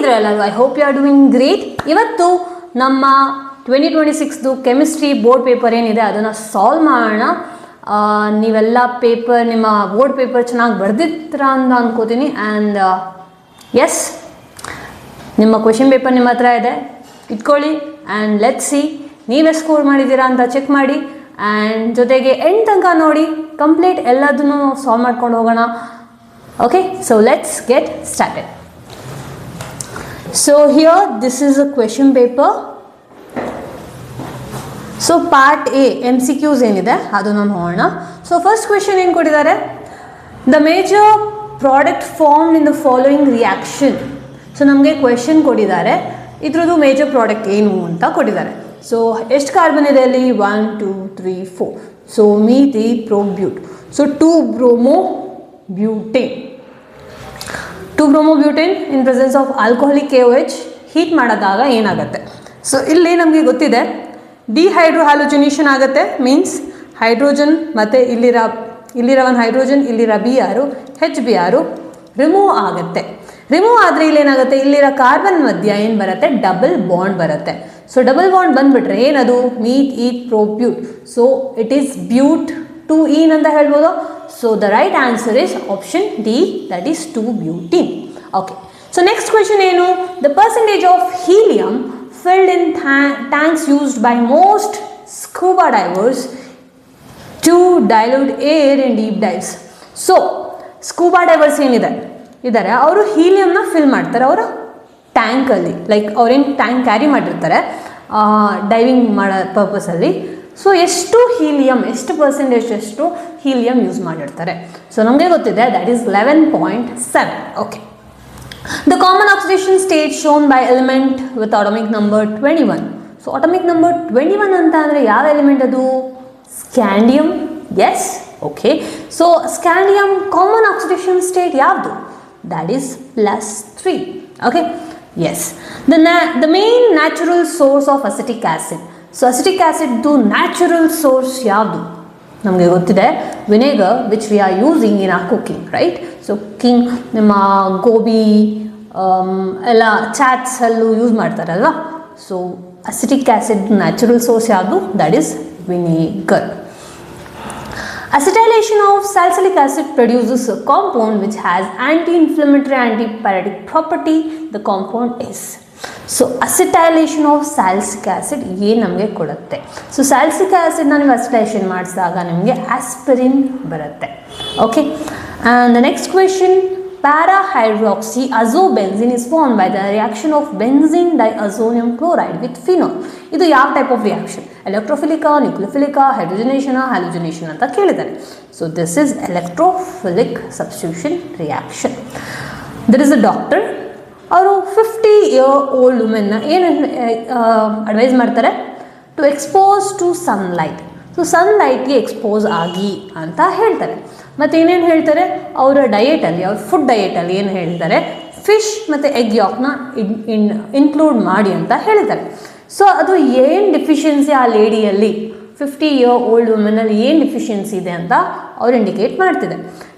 ಹೇಗಿದ್ರೆ ಎಲ್ಲರೂ? I hope you are doing great. ಇವತ್ತು ನಮ್ಮ 2026 ಕೆಮಿಸ್ಟ್ರಿ ಬೋರ್ಡ್ ಪೇಪರ್ ಏನಿದೆ ಅದನ್ನು ಸಾಲ್ವ್ ಮಾಡೋಣ. ನೀವೆಲ್ಲ ಪೇಪರ್ ನಿಮ್ಮ ಬೋರ್ಡ್ ಪೇಪರ್ ಚೆನ್ನಾಗಿ ಬರೆದಿತ್ರ ಅಂತ ಅಂದ್ಕೋತೀನಿ. ಆ್ಯಂಡ್ ಎಸ್, ನಿಮ್ಮ ಕ್ವೆಶನ್ ಪೇಪರ್ ನಿಮ್ಮ ಹತ್ರ ಇದೆ, ಇಟ್ಕೊಳ್ಳಿ. ಆ್ಯಂಡ್ ಲೆಟ್ಸ್ ಸಿ ನೀವೇ ಸ್ಕೋರ್ ಮಾಡಿದ್ದೀರಾ ಅಂತ ಚೆಕ್ ಮಾಡಿ. ಆ್ಯಂಡ್ ಜೊತೆಗೆ ಎಂಡ್ ತನಕ ನೋಡಿ, ಕಂಪ್ಲೀಟ್ ಎಲ್ಲದನ್ನು ಸಾಲ್ವ್ ಮಾಡ್ಕೊಂಡು ಹೋಗೋಣ. Okay, so let's get started. So here this is a question paper. So part A MCQs ಏನಿದೆ ಅದನ್ನು ನೋಡೋಣ. ಸೊ ಫಸ್ಟ್ ಕ್ವೆಶನ್ ಏನು ಕೊಟ್ಟಿದ್ದಾರೆ? The major product form in the following reaction. So ನಮಗೆ ಕ್ವೆಶನ್ ಕೊಟ್ಟಿದ್ದಾರೆ, ಇದ್ರದ್ದು ಮೇಜರ್ ಪ್ರಾಡಕ್ಟ್ ಏನು ಅಂತ ಕೊಟ್ಟಿದ್ದಾರೆ. ಸೊ ಎಷ್ಟು ಕಾರ್ಬನ್ ಇದೆ ಅಲ್ಲಿ? 1 2 3 4. ಸೊ ಮೀಥಿ ಪ್ರೋಬ್ಯೂಟ್. So 2-bromobutane. 2-bromobutane in presence of alcoholic KOH heat ಮಾಡಿದಾಗ ಏನಾಗುತ್ತೆ? ಸೊ ಇಲ್ಲಿ ನಮಗೆ ಗೊತ್ತಿದೆ ಡಿಹೈಡ್ರೋಹ್ಯಾಲೋಜಿನೇಷನ್ ಆಗುತ್ತೆ. ಮೀನ್ಸ್ ಹೈಡ್ರೋಜನ್ ಮತ್ತು ಇಲ್ಲಿರೋ ಒಂದು ಹೈಡ್ರೋಜನ್, ಇಲ್ಲಿರೋ Br HBr ರಿಮೂವ್ ಆಗುತ್ತೆ. ರಿಮೂವ್ ಆದರೆ ಇಲ್ಲೇನಾಗುತ್ತೆ? ಇಲ್ಲಿರೋ ಕಾರ್ಬನ್ ಮಧ್ಯ ಏನು ಬರುತ್ತೆ? ಡಬಲ್ ಬಾಂಡ್ ಬರುತ್ತೆ. ಸೊ ಡಬಲ್ ಬಾಂಡ್ ಬಂದುಬಿಟ್ರೆ ಏನದು? ಮೀಟ್ ಈಟ್ ಪ್ರೋಬ್ಯೂಟ್. ಸೊ ಇಟ್ ಈಸ್ ಬ್ಯೂಟ್ 2ene ಅಂತ ಹೇಳ್ಬೋದು. So the right answer is option D, that is 2-butene. Okay, so next question ಏನು? The percentage of helium filled in tanks used by most scuba divers to dilute air in deep dives. So scuba divers ಇದ್ದಾರೆ, ಅವರು ಹೀಲಿಯಂನ fill ಮಾಡ್ತಾರೆ ಅವರ ಟ್ಯಾಂಕಲ್ಲಿ. Like ಅವ್ರೇನು tank carry ಮಾಡಿರ್ತಾರೆ diving ಮಾಡೋ ಪರ್ಪಸಲ್ಲಿ. ಸೊ ಎಷ್ಟು ಹೀಲಿಯಂ, ಎಷ್ಟು ಪರ್ಸೆಂಟೇಜ್ ಎಷ್ಟು ಹೀಲಿಯಂ ಯೂಸ್ ಮಾಡಿರ್ತಾರೆ? ಸೊ ನಮಗೆ ಗೊತ್ತಿದೆ, that is 11.7. Okay, the common oxidation state shown by element with atomic number 21. So atomic number 21 ಅಂತ ಅಂದರೆ ಯಾವ ಎಲಿಮೆಂಟ್ ಅದು? Scandium. Yes, okay. So scandium common oxidation state ಯಾವುದು? That is +3. Okay, yes. The main natural source of acetic acid. So acetic ಆ್ಯಸಿಡ್ದು natural source ಯಾವುದು? ನಮಗೆ ಗೊತ್ತಿದೆ, vinegar which we are using in our cooking, right? So cooking, ನಿಮ್ಮ ಗೋಬಿ ಎಲ್ಲ ಚಾಟ್ಸಲ್ಲೂ use ಮಾಡ್ತಾರಲ್ವ. So acetic acid natural source ಯಾವುದು? That is vinegar. Acetylation of salicylic acid produces a compound which has anti-inflammatory, antipyretic property. The compound is. So acetylation of salicylic acid ಏನು ನಮಗೆ ಕೊಡುತ್ತೆ? So ಸ್ಯಾಲಿಸಿಕ್ ಆ್ಯಸಿಡ್ನ ನೀವು acetylation ಮಾಡಿಸಿದಾಗ ನಿಮಗೆ aspirin ಬರುತ್ತೆ. Okay, and the next question, para-hydroxy azobenzene is formed by the reaction of benzene diazonium chloride with phenol. ಇದು ಯಾವ type of reaction? ಎಲೆಕ್ಟ್ರೋಫಿಲಿಕಾ, ನ್ಯೂಕ್ಲಿಯೋಫಿಲಿಕಾ, ಹೈಡ್ರೋಜನೇಷನ್, ಹ್ಯಾಲೋಜನೇಷನ್ ಅಂತ ಕೇಳಿದ್ದಾರೆ. So this is electrophilic substitution reaction. There is a doctor, ಅವರು 50-year-old ವುಮೆನ್ನ ಏನು advice ಮಾಡ್ತಾರೆ? To expose to sunlight. So ಸನ್ಲೈಟ್ಗೆ ಎಕ್ಸ್ಪೋಸ್ ಆಗಿ ಅಂತ ಹೇಳ್ತಾರೆ. ಮತ್ತು ಏನೇನು ಹೇಳ್ತಾರೆ? ಅವರ ಡಯೆಟಲ್ಲಿ, ಅವ್ರ ಫುಡ್ ಡಯೆಟಲ್ಲಿ ಏನು ಹೇಳ್ತಾರೆ? ಫಿಶ್ ಮತ್ತು ಎಗ್ ಯಾಕ್ನ ಇನ್ಕ್ಲೂಡ್ ಮಾಡಿ ಅಂತ ಹೇಳ್ತಾರೆ. ಸೊ ಅದು ಏನು ಡೆಫಿಷಿಯನ್ಸಿ ಆ ಲೇಡಿಯಲ್ಲಿ, 50-year-old ವುಮೆನಲ್ಲಿ ಏನು ಡೆಫಿಷಿಯನ್ಸಿ ಇದೆ ಅಂತ ಅವ್ರು ಇಂಡಿಕೇಟ್ ಮಾಡ್ತಿದೆ.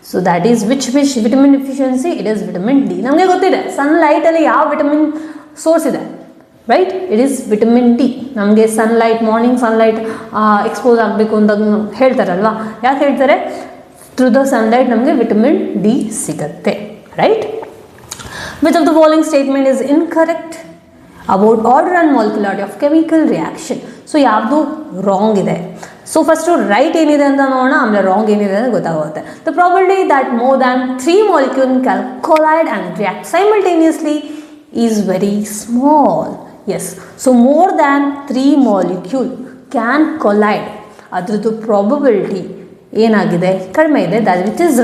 So that is which vitamin deficiency? It is vitamin D. ನಮಗೆ ಗೊತ್ತಿದೆ ಸನ್ಲೈಟಲ್ಲಿ ಯಾವ ವಿಟಮಿನ್ ಸೋರ್ಸ್ ಇದೆ, right? It is vitamin D. ನಮಗೆ ಸನ್ಲೈಟ್, ಮಾರ್ನಿಂಗ್ ಸನ್ಲೈಟ್ ಎಕ್ಸ್ಪೋಸ್ ಆಗಬೇಕು ಅಂತ ಹೇಳ್ತಾರಲ್ವ. ಯಾಕೆ ಹೇಳ್ತಾರೆ? ಥ್ರೂ ದ ಸನ್ಲೈಟ್ ನಮಗೆ ವಿಟಮಿನ್ ಡಿ ಸಿಗುತ್ತೆ, right? Which of the following statement is incorrect about order and molecularity of chemical reaction? So ಯಾವುದು ರಾಂಗ್ ಇದೆ? ಸೊ ಫಸ್ಟು ರೈಟ್ ಏನಿದೆ ಅಂತ ನೋಡೋಣ, ಆಮೇಲೆ ರಾಂಗ್ ಏನಿದೆ ಅಂತ ಗೊತ್ತಾಗುತ್ತೆ. The probability that more than 3 molecules can collide and react simultaneously is very small. Yes, so more than 3 molecules can collide. ಅದರದ್ದು ಪ್ರಾಬಬಿಲಿಟಿ ಏನಾಗಿದೆ? ಕಡಿಮೆ ಇದೆ. that which is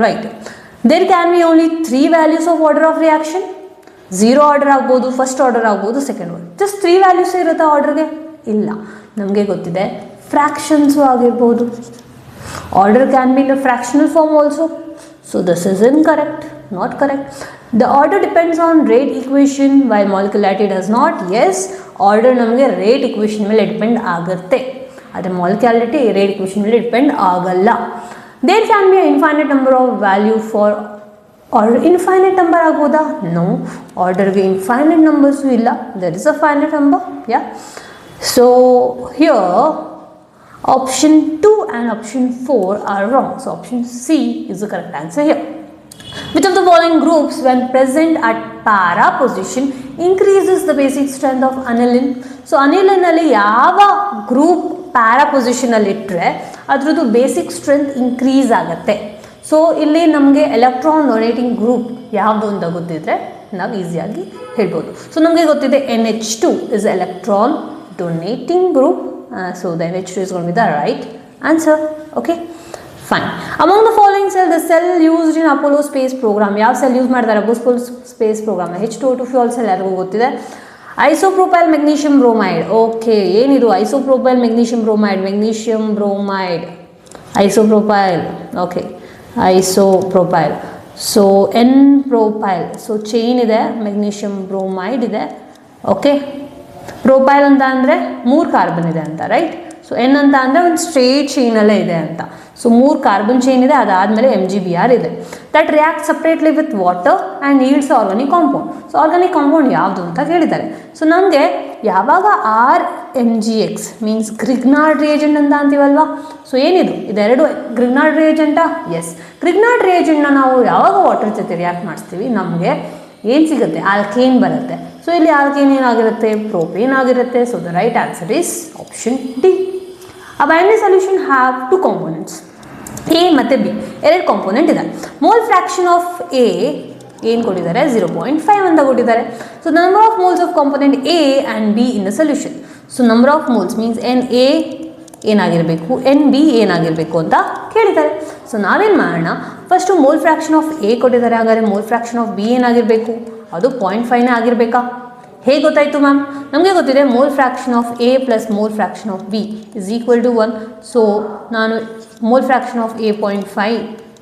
right. There can be only 3 values of order of reaction. 0 order ಆಗ್ಬೋದು, first order ಆಗ್ಬೋದು, second order. Just 3 values ಇರುತ್ತಾ ಆರ್ಡರ್ಗೆ? ಇಲ್ಲ. ನಮಗೆ ಗೊತ್ತಿದೆ ಫ್ರ್ಯಾಕ್ಷನ್ಸು ಆಗಿರ್ಬೋದು. Order can be in a fractional form also. So this is incorrect, not correct. The order depends on rate equation while molecularity does not. Yes, order ನಮಗೆ rate equation ಮೇಲೆ depend ಆಗುತ್ತೆ, ಆದರೆ ಮಾಲಿಕ್ಯುಲಾರಿಟಿ ರೇಟ್ ಈಕ್ವೇಷನ್ ಮೇಲೆ depend ಆಗಲ್ಲ. There can be a infinite number of value for order infinite number ಆಗ್ಬೋದಾ? No, ಆರ್ಡರ್ಗೆ infinite numbers ಇಲ್ಲ, there is a finite number. Yeah, so here option 2 and option 4 are wrong. So option C is the correct answer here. Which of the following groups when present at para position increases the basic strength of aniline? So aniline ಅಲ್ಲಿ ಯಾವ group para position ಅಲ್ಲಿ ಇಟ್ಟರೆ ಅದರದ್ದು basic strength increase ಆಗುತ್ತೆ. So ಇಲ್ಲಿ ನಮಗೆ electron donating group ಯಾವುದು ಅಂತ ಗೊತ್ತಿದ್ರೆ ನಾವು ಈಸಿಯಾಗಿ ಹೇಳ್ಬೋದು. ಸೊ ನಮಗೆ ಗೊತ್ತಿದೆ NH2 is electron donating group. So the NH2 is going to be the right answer. Okay, fine. Among the following cells, the cell used in Apollo space program, ಯಾವ cell use ಮಾಡ್ತಾರೆ Apollo space program? H2O2 fuel cell ಯಾರಿಗೂ ಗೊತ್ತಿದೆ? ಐಸೋಪ್ರೋಪೈಲ್ magnesium bromide. Okay, ಏನಿದು isopropyl magnesium bromide? Magnesium bromide, isopropyl. Okay, isopropyl. So n propyl, so chain ಇದೆ, magnesium bromide ಇದೆ. Okay, propyl ಅಂತ ಅಂದರೆ 3 carbon ಇದೆ ಅಂತ, ರೈಟ್? ಸೊ ಎನ್ ಅಂತ ಅಂದರೆ ಒಂದು ಸ್ಟ್ರೇಟ್ ಚೈನಲ್ಲೇ ಇದೆ ಅಂತ. ಸೊ 3 ಕಾರ್ಬನ್ ಚೈನ್ ಇದೆ, ಅದಾದಮೇಲೆ MgBr ಇದೆ. That react separately with water and yields organic compound. So organic compound ಯಾವುದು ಅಂತ ಕೇಳಿದ್ದಾರೆ. ಸೊ ನಮಗೆ ಯಾವಾಗ RMgX ಮೀನ್ಸ್ ಗ್ರಿಗ್ನಾರ್ಡ್ ರಿಯೇಜೆಂಟ್ ಅಂತ ಅಂತೀವಲ್ವಾ? ಸೊ ಏನಿದು ಇದೆರಡು ಗ್ರಿಗ್ನಾರ್ಡ್ ರಿಯೇಜೆಂಟಾ? ಎಸ್, ಗ್ರಿಗ್ನಾರ್ಡ್ ರಿಯೇಜೆಂಟ್ನ ನಾವು ಯಾವಾಗ ವಾಟರ್ ಜೊತೆ ರಿಯಾಕ್ಟ್ ಮಾಡಿಸ್ತೀವಿ ನಮಗೆ ಏನು ಸಿಗುತ್ತೆ? ಆಲ್ಕೇನ್ ಬರುತ್ತೆ. ಸೊ ಇಲ್ಲಿ ಆಲ್ಕೇನ್ ಏನಾಗಿರುತ್ತೆ? ಪ್ರೋಪೇನ್ ಆಗಿರುತ್ತೆ. So the right answer is option D. A binary solution have 2 components, A ಮತ್ತು B, 2 ಕಾಂಪೋನೆಂಟ್ ಇದೆ. ಮೋಲ್ ಫ್ರಾಕ್ಷನ್ ಆಫ್ A ಏನು ಕೊಟ್ಟಿದ್ದಾರೆ? 0.5 ಅಂತ ಕೊಟ್ಟಿದ್ದಾರೆ. So number of moles of component A and B in the solution. So number of moles means NA ಏನಾಗಿರಬೇಕು, NB ಏನಾಗಿರಬೇಕು ಅಂತ ಕೇಳಿದ್ದಾರೆ. ಸೊ ನಾವೇನು ಮಾಡೋಣ, first mole fraction of A ಕೊಟ್ಟಿದ್ದಾರೆ, ಹಾಗಾದರೆ ಮೋಲ್ ಫ್ರಾಕ್ಷನ್ ಆಫ್ B ಏನಾಗಿರಬೇಕು? ಅದು 0.5ನೇ ಆಗಿರಬೇಕಾ? ಹೇಗೆ ಗೊತ್ತಾಯಿತು ಮ್ಯಾಮ್? ನಮಗೆ ಗೊತ್ತಿದೆ mole fraction of A plus mole fraction of B is equal to 1. So ನಾನು mole fraction of A 0.5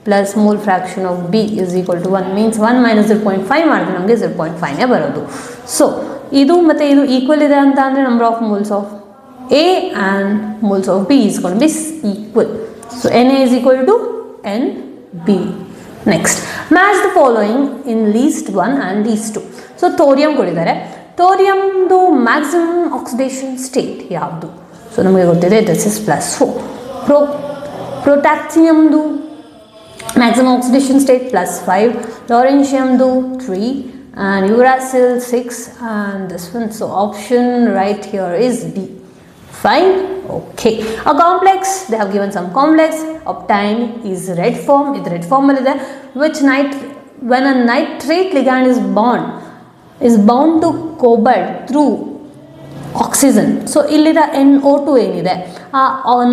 plus mole fraction of B is equal to 1 means 1 minus 0.5 ಮಾಡಿದ್ರೆ ನಮಗೆ 0.5ನೇ ಬರೋದು. ಸೊ ಇದು ಮತ್ತು ಇದು ಈಕ್ವಲ್ ಇದೆ ಅಂತ ಅಂದರೆ number of moles of A and moles of B is gonna be equal. So NA is equal to NB. Next, match the following in list 1 and list 2. So thorium ಕೊಟ್ಟಿದ್ದಾರೆ. ಥೋರಿಯಮ್ದು maximum oxidation state ಯಾವುದು? So ನಮಗೆ ಗೊತ್ತಿದೆ this is +4. ಪ್ರೊಟ್ಯಾಕ್ಸಿಯಮ್ದು maximum oxidation state +5, ಲಾರೆನ್ಷಿಯಮ್ದು 3 and uracil 6 and this one. So option right here is D. Fine. Okay. A complex, they have given some complex. Optine is red form. It's red form alide. Which when a nitrate ligand is bound to cobalt through oxygen. So illida NO2 ಏನಿದೆ, ಆ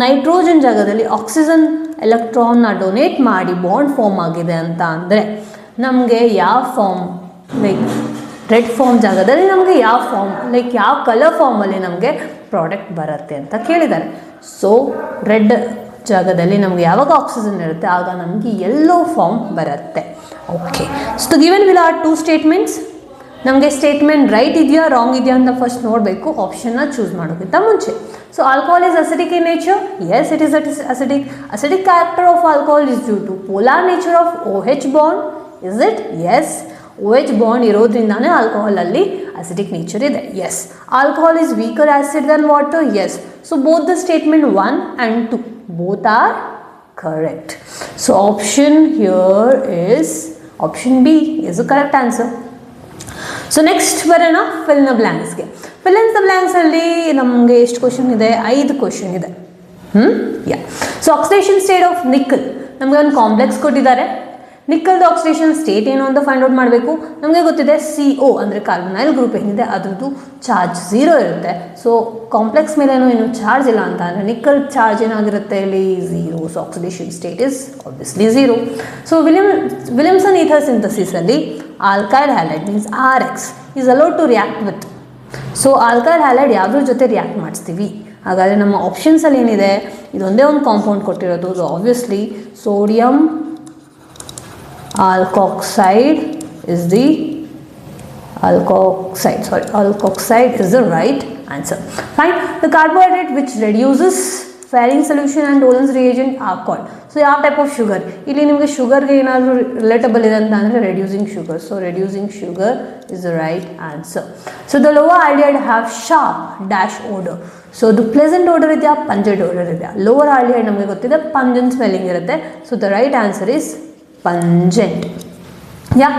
nitrogen ಜಾಗದಲ್ಲಿ oxygen ಎಲೆಕ್ಟ್ರಾನ್ನ donate ಮಾಡಿ bond form ಆಗಿದೆ ಅಂತ ಅಂದರೆ ನಮಗೆ ಯಾವ ಫಾರ್ಮ್, ಲೈಕ್ ರೆಡ್ ಫಾರ್ಮ್ ಜಾಗದಲ್ಲಿ ನಮಗೆ ಯಾವ ಫಾರ್ಮ್, ಲೈಕ್ ಯಾವ ಕಲರ್ ಫಾರ್ಮಲ್ಲಿ ನಮಗೆ ಪ್ರಾಡಕ್ಟ್ ಬರುತ್ತೆ ಅಂತ ಕೇಳಿದ್ದಾರೆ. ಸೊ ರೆಡ್ ಜಾಗದಲ್ಲಿ ನಮಗೆ ಯಾವಾಗ ಆಕ್ಸಿಜನ್ ಇರುತ್ತೆ ಆಗ ನಮಗೆ ಯೆಲ್ಲೋ ಫಾರ್ಮ್ ಬರುತ್ತೆ. Okay, so given will are 2 statements. ನಮಗೆ ಸ್ಟೇಟ್ಮೆಂಟ್ ರೈಟ್ ಇದೆಯಾ ರಾಂಗ್ ಇದೆಯಾ ಅಂತ ಫಸ್ಟ್ ನೋಡಬೇಕು ಆಪ್ಷನ್ನ ಚೂಸ್ ಮಾಡೋಕ್ಕಿಂತ ಮುಂಚೆ. So alcohol is acidic in nature. Yes, it is acidic. Acidic character of alcohol is due to polar nature of OH bond. Is it? Yes, OH bond ಇರೋದ್ರಿಂದಾನೇ ಆಲ್ಕೋಹಾಲಲ್ಲಿ acidic nature ಇದೆ. Yes. Alcohol is weaker acid than water. Yes. So both the statement 1 and 2 both are correct. So option here is option B is the correct answer. So next ಬರೋಣ fill the ಬ್ಲ್ಯಾಂಕ್ಸ್ಗೆ. Fill in the blanks ಅಲ್ಲಿ ನಮಗೆ ಎಷ್ಟು question ಇದೆ? 5 question ಇದೆ. Yeah. So oxidation state of nickel, ನಮಗೆ ಒಂದು complex ಕೊಟ್ಟಿದ್ದಾರೆ. ನಿಕ್ಕಲ್ದು ಆಕ್ಸಿಡೇಷನ್ ಸ್ಟೇಟ್ ಏನು ಅಂತ ಫೈಂಡ್ ಔಟ್ ಮಾಡಬೇಕು. ನಮಗೆ ಗೊತ್ತಿದೆ CO ಅಂದರೆ ಕಾರ್ಬನೈಲ್ ಗ್ರೂಪ್ ಏನಿದೆ ಅದ್ರದ್ದು ಚಾರ್ಜ್ 0 ಇರುತ್ತೆ. ಸೊ ಕಾಂಪ್ಲೆಕ್ಸ್ ಮೇಲೇನೋ ಏನು ಚಾರ್ಜ್ ಇಲ್ಲ ಅಂತ ಅಂದರೆ ನಿಕ್ಕಲ್ ಚಾರ್ಜ್ ಏನಾಗಿರುತ್ತೆ ಇಲ್ಲಿ 0. So oxidation state is obviously 0. So Williamson ether ಸಿಂಥಸಿಸಲ್ಲಿ alkyl halide means RX is allowed to react with. So alkyl halide ಯಾವುದ್ರ ಜೊತೆ ರಿಯಾಕ್ಟ್ ಮಾಡಿಸ್ತೀವಿ? ಹಾಗಾದರೆ ನಮ್ಮ ಆಪ್ಷನ್ಸಲ್ಲಿ ಏನಿದೆ, ಇದೊಂದೇ ಒಂದು ಕಾಂಪೌಂಡ್ ಕೊಟ್ಟಿರೋದು. So obviously sodium alkoxide is the alkoxide is the right answer. Fine. The carbohydrate which reduces Fehling solution and Tollens reagent are called. So ಯಾವ ಟೈಪ್ ಆಫ್ ಶುಗರ್, ಇಲ್ಲಿ ನಿಮಗೆ ಶುಗರ್ಗೆ ಏನಾದರೂ ರಿಲೇಟಬಲ್ ಇದೆ ಅಂತ ಅಂದರೆ reducing sugar. So reducing sugar is the right answer. So the lower aldehyde have sharp dash odour. So ಅದು pleasant odour ಇದೆಯಾ, ಪಂಜೆಂಟ್ ಓಡರ್ ಇದೆಯಾ? ಲೋವರ್ ಆಲ್ಡಿಹೈಡ್ ನಮಗೆ ಗೊತ್ತಿದೆ ಪಂಜೆಂಟ್ ಸ್ಮೆಲ್ಲಿಂಗ್ ಇರುತ್ತೆ. So the right answer is pungent. Yeah,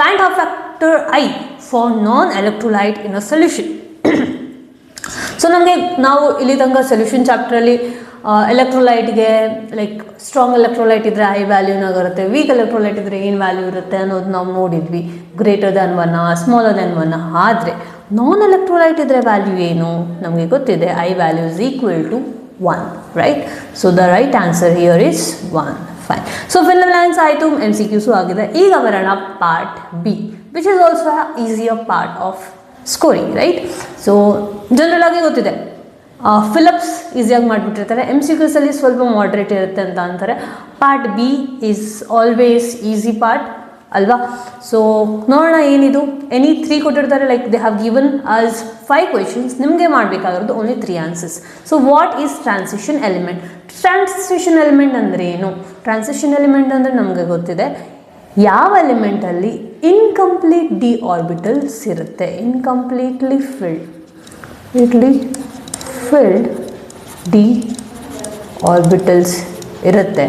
van't Hoff factor i for non electrolyte in a solution. So ನಮಗೆ ನಾವು ಇಲ್ಲಿ ತನಕ ಸೊಲ್ಯೂಷನ್ ಚಾಪ್ಟ್ರಲ್ಲಿ ಎಲೆಕ್ಟ್ರೋಲೈಟ್ಗೆ ಲೈಕ್ ಸ್ಟ್ರಾಂಗ್ ಎಲೆಕ್ಟ್ರೋಲೈಟ್ ಇದ್ದರೆ ಐ ವ್ಯಾಲ್ಯೂನಾಗಿರುತ್ತೆ, ವೀಕ್ ಎಲೆಕ್ಟ್ರೋಲೈಟ್ ಇದ್ದರೆ ಏನು ವ್ಯಾಲ್ಯೂ ಇರುತ್ತೆ ಅನ್ನೋದು ನಾವು ನೋಡಿದ್ವಿ, ಗ್ರೇಟರ್ ದ್ಯಾನ್ 1 ಸ್ಮಾಲರ್ ದ್ಯಾನ್ 1. ಆದರೆ ನಾನ್ ಎಲೆಕ್ಟ್ರೋಲೈಟ್ ಇದ್ದರೆ ವ್ಯಾಲ್ಯೂ ಏನು ನಮಗೆ ಗೊತ್ತಿದೆ, I value is equal to 1, right? So the right answer here is 1. Fine. So final lines ಆಯಿತು, MCQs ಆಗಿದೆ. ಈಗ ಬರೋಣ part B, which is also easier part of scoring, right? So general ಆಗಿ ಗೊತ್ತಿದೆ ಫಿಲಪ್ಸ್ ಈಸಿಯಾಗಿ ಮಾಡಿಬಿಟ್ಟಿರ್ತಾರೆ, MCQs ಅಲ್ಲಿ ಸ್ವಲ್ಪ ಮಾಡ್ರೇಟ್ ಇರುತ್ತೆ ಅಂತ ಅಂತಾರೆ. Part B is always easy part ಅಲ್ವಾ? ಸೊ ನೋಡೋಣ ಏನಿದು. ಎನಿ 3 ಕೊಟ್ಟಿರ್ತಾರೆ, like they have given us 5 questions. ನಿಮಗೆ ಮಾಡಬೇಕಾಗಿರೋದು only 3 answers. So what is transition element? Transition element ಅಂದರೆ ಏನು? ಟ್ರಾನ್ಸಿಷನ್ ಎಲಿಮೆಂಟ್ ಅಂದರೆ ನಮಗೆ ಗೊತ್ತಿದೆ ಯಾವ ಎಲಿಮೆಂಟಲ್ಲಿ ಇನ್ಕಂಪ್ಲೀಟ್ ಡಿ ಆರ್ಬಿಟಲ್ಸ್ ಇರುತ್ತೆ, ಇನ್ಕಂಪ್ಲೀಟ್ಲಿ ಫಿಲ್ಡ್ ಡಿ ಆರ್ಬಿಟಲ್ಸ್ ಇರುತ್ತೆ.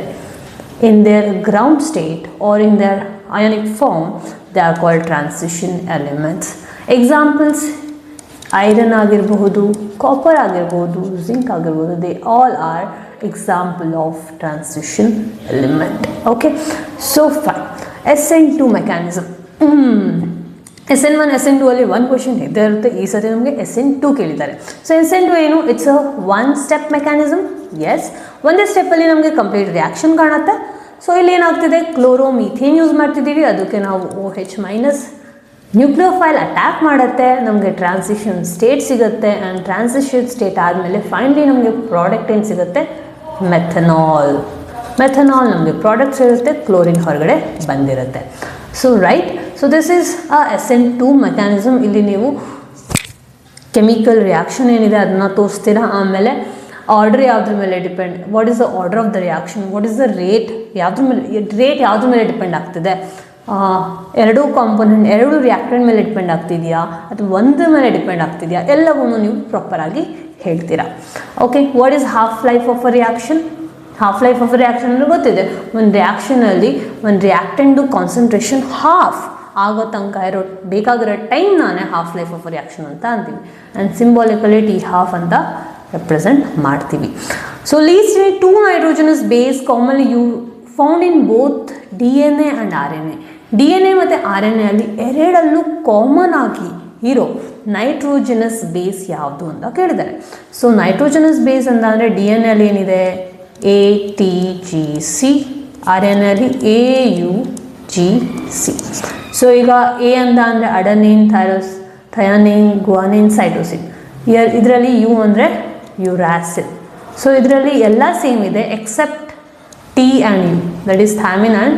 In their ground state or in their ionic form, they are called transition elements. Examples, iron ಆಗಿರಬಹುದು, copper ಆಗಿರಬಹುದು, zinc ಆಗಿರಬಹುದು, they all are example of transition element. Okay, so fine. SN2 mechanism. SN1 SN2 ಅಲ್ಲಿ 1 question ಇದ್ದೇ ಇರುತ್ತೆ. ಈ ಸರಿ ನಮಗೆ SN2 ಕೇಳಿದ್ದಾರೆ. ಸೊ SN2 ಏನು? It's a 1 step mechanism. Yes, ಒಂದೇ ಸ್ಟೆಪ್ಪಲ್ಲಿ ನಮಗೆ ಕಂಪ್ಲೀಟ್ ರಿಯಾಕ್ಷನ್ ಕಾಣುತ್ತೆ. ಸೊ ಇಲ್ಲಿ ಏನಾಗ್ತಿದೆ, ಕ್ಲೋರೋಮೀಥೇನ್ ಯೂಸ್ ಮಾಡ್ತಿದ್ದೀವಿ, ಅದಕ್ಕೆ ನಾವು OH- ನ್ಯೂಕ್ಲಿಯೋಫೈಲ್ ಅಟ್ಯಾಕ್ ಮಾಡುತ್ತೆ, ನಮಗೆ ಟ್ರಾನ್ಸಿಷನ್ ಸ್ಟೇಟ್ ಸಿಗುತ್ತೆ. ಆ್ಯಂಡ್ ಟ್ರಾನ್ಸಿಷನ್ ಸ್ಟೇಟ್ ಆದಮೇಲೆ ಫೈನಲಿ ನಮಗೆ ಪ್ರಾಡಕ್ಟ್ ಏನು ಸಿಗುತ್ತೆ, ಮೆಥನಾಲ್. ಮೆಥನಾಲ್ ನಮಗೆ ಪ್ರಾಡಕ್ಟ್ಸ್ ಇರುತ್ತೆ, ಕ್ಲೋರಿನ್ ಹೊರಗಡೆ ಬಂದಿರುತ್ತೆ. So right, so this is a SN2 mechanism. ಇಲ್ಲಿ ನೀವು ಕೆಮಿಕಲ್ ರಿಯಾಕ್ಷನ್ ಏನಿದೆ ಅದನ್ನು ತೋರಿಸ್ತೀರಾ. ಆಮೇಲೆ ಆರ್ಡರ್ ಯಾವುದ್ರ ಮೇಲೆ depend, what is the order of the reaction, what is the rate, ಯಾವುದ್ರ ಮೇಲೆ ಡಿಪೆಂಡ್ ಆಗ್ತಿದೆ, ಎರಡೂ ಕಾಂಪೋನೆಂಟ್, ಎರಡು ರಿಯಾಕ್ಟೆಂಟ್ ಮೇಲೆ ಡಿಪೆಂಡ್ ಆಗ್ತಿದೆಯಾ ಅಥವಾ ಒಂದ್ರ ಮೇಲೆ ಡಿಪೆಂಡ್ ಆಗ್ತಿದೆಯಾ, ಎಲ್ಲವನ್ನೂ ನೀವು ಪ್ರಾಪರಾಗಿ ಹೇಳ್ತೀರಾ. Okay, what is half life of a reaction? Half life of a reaction ಅಂದರೆ ಗೊತ್ತಿದೆ, ಒಂದು ರಿಯಾಕ್ಷನಲ್ಲಿ ಒಂದು ರಿಯಾಕ್ಟೆಂಟು ಕಾನ್ಸಂಟ್ರೇಷನ್ ಹಾಫ್ ಆಗೋ ತನಕ ಬೇಕಾಗಿರೋ ಟೈಮ್ ನಾನೇ half life of a reaction ಅಂತ ಅಂತೀವಿ. ಆ್ಯಂಡ್ ಸಿಂಬಾಲಿಕಲಿ ಟಿ ಹಾಫ್ ಅಂತ ರೆಪ್ರೆಸೆಂಟ್ ಮಾಡ್ತೀವಿ. So list 2 nitrogenous base commonly you found in both DNA and RNA. DNA ಮತ್ತು RNA ಅಲ್ಲಿ ಎರಡಲ್ಲೂ ಕಾಮನ್ ಆಗಿ ಇರೋ ನೈಟ್ರೋಜನಸ್ ಬೇಸ್ ಯಾವುದು ಅಂತ ಕೇಳಿದ್ದಾರೆ. ಸೊ ನೈಟ್ರೋಜನಸ್ ಬೇಸ್ ಅಂತ ಅಂದರೆ DNA ಅಲ್ಲಿ ಏನಿದೆ, ATGC, RNA ಅಲ್ಲಿ AUGC. ಸೊ ಈಗ A ಅಂತ ಅಂದರೆ ಅಡನಿನ್, ಥಯಾನಿನ್, ಗ್ವಾನಿನ್, ಸೈಟೋಸಿನ್. ಇದರಲ್ಲಿ ಯು ಅಂದರೆ ಯುರಾಸಿಲ್. ಸೊ ಇದರಲ್ಲಿ ಎಲ್ಲ ಸೇಮ್ ಇದೆ except T and U, that is thymine and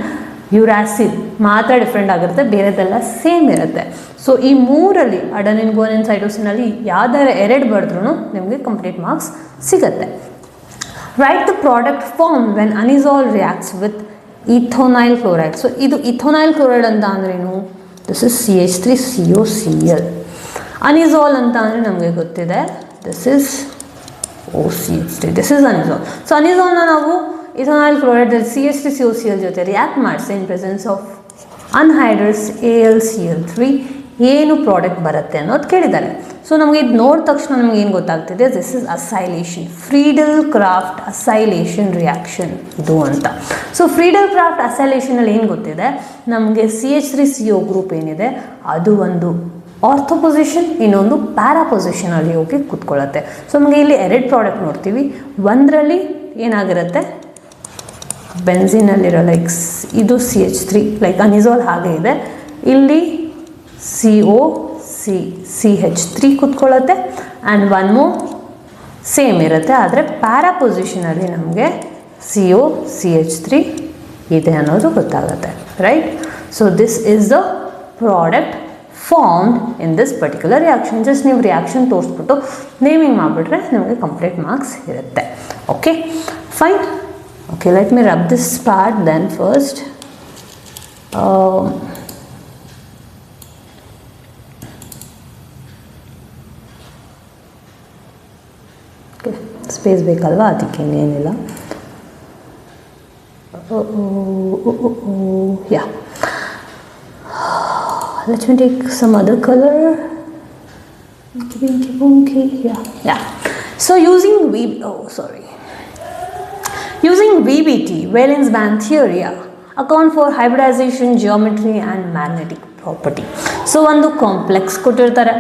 uracil ಮಾತ್ರ ಡಿಫ್ರೆಂಟ್ ಆಗಿರುತ್ತೆ, ಬೇರೆದೆಲ್ಲ ಸೇಮ್ ಇರುತ್ತೆ. ಸೊ ಈ ಮೂರಲ್ಲಿ ಅಡನಿನ್, ಗ್ವಾನಿನ್, ಸೈಟೋಸಿನಲ್ಲಿ ಯಾವ್ದಾರ 2 ಬರೆದ್ರೂ ನಿಮಗೆ ಕಂಪ್ಲೀಟ್ ಮಾರ್ಕ್ಸ್ ಸಿಗುತ್ತೆ. Write the product form when anisole reacts with ethanoyl chloride. So ಇದು ಇಥೋನೈಲ್ ಕ್ಲೋರೈಡ್ ಅಂತ ಅಂದ್ರೇನು? This is CH3COCl. ಅನಿಸಾಲ್ ಅಂತ ಅಂದರೆ ನಮಗೆ ಗೊತ್ತಿದೆ, this is OCH3, this is anisole. So ಅನಿಸಾಲ್ನ ನಾವು ಇಥೋನೈಲ್ ಕ್ಲೋರೈಡ್ CH3COCl ಜೊತೆ ರಿಯಾಕ್ಟ್ ಮಾಡಿಸಿ ಇನ್ ಪ್ರೆಸೆನ್ಸ್ ಆಫ್ ಅನ್ಹೈಡ್ರಸ್ AlCl3 ಏನು ಪ್ರಾಡಕ್ಟ್ ಬರುತ್ತೆ ಅನ್ನೋದು ಕೇಳಿದ್ದಾರೆ. ಸೊ ನಮಗೆ ಇದು ನೋಡಿದ ತಕ್ಷಣ ನಮ್ಗೆ ಏನು ಗೊತ್ತಾಗ್ತಿದೆ, this is acylation, Friedel Crafts acylation reaction ಇದು ಅಂತ. ಸೊ ಫ್ರೀಡಲ್ ಕ್ರಾಫ್ಟ್ ಅಸೈಲೇಷನಲ್ಲಿ ಏನು ಗೊತ್ತಿದೆ, ನಮಗೆ CH3CO ಗ್ರೂಪ್ ಏನಿದೆ ಅದು ಒಂದು ಆರ್ಥೋ ಪೊಸಿಷನ್, ಇನ್ನೊಂದು ಪ್ಯಾರಾ ಪೊಸಿಷನಲ್ಲಿ ಹೋಗಿ ಕೂತ್ಕೊಳ್ಳುತ್ತೆ. ಸೊ ನಮಗೆ ಇಲ್ಲಿ 2 ಪ್ರಾಡಕ್ಟ್ ನೋಡ್ತೀವಿ. ಒಂದರಲ್ಲಿ ಏನಾಗಿರುತ್ತೆ, ಬೆನ್ಸಿನಲ್ಲಿರೋ ಲೈಕ್ ಇದು CH3 ಲೈಕ್ ಅನಿಸಾಲ್ ಹಾಗೆ ಇದೆ, ಇಲ್ಲಿ CH3 ಕೂತ್ಕೊಳ್ಳುತ್ತೆ. ಆ್ಯಂಡ್ ಒನ್ ಮೋರ್ ಸೇಮ್ ಇರುತ್ತೆ, ಆದರೆ ಪ್ಯಾರಾ ಪೊಸಿಷನಲ್ಲಿ ನಮಗೆ CH3 ಇದೆ ಅನ್ನೋದು ಗೊತ್ತಾಗುತ್ತೆ. Right, so this is the product formed in this particular reaction. Just ನೀವು ರಿಯಾಕ್ಷನ್ ತೋರಿಸ್ಬಿಟ್ಟು ನೇಮಿಂಗ್ ಮಾಡಿಬಿಟ್ರೆ ನಿಮಗೆ ಕಂಪ್ಲೀಟ್ ಮಾರ್ಕ್ಸ್ ಇರುತ್ತೆ. Okay, fine. Okay, let me rub this part then first. Okay, space ಬೇಕಲ್ವಾ ಅದಕ್ಕೆ ಏನಿಲ್ಲ. Yeah, let me take some other color. Yeah. So using VBT, valence band theory, account for hybridization, geometry and magnetic property. So ಒಂದು complex ಕೊಟ್ಟಿರ್ತಾರೆ,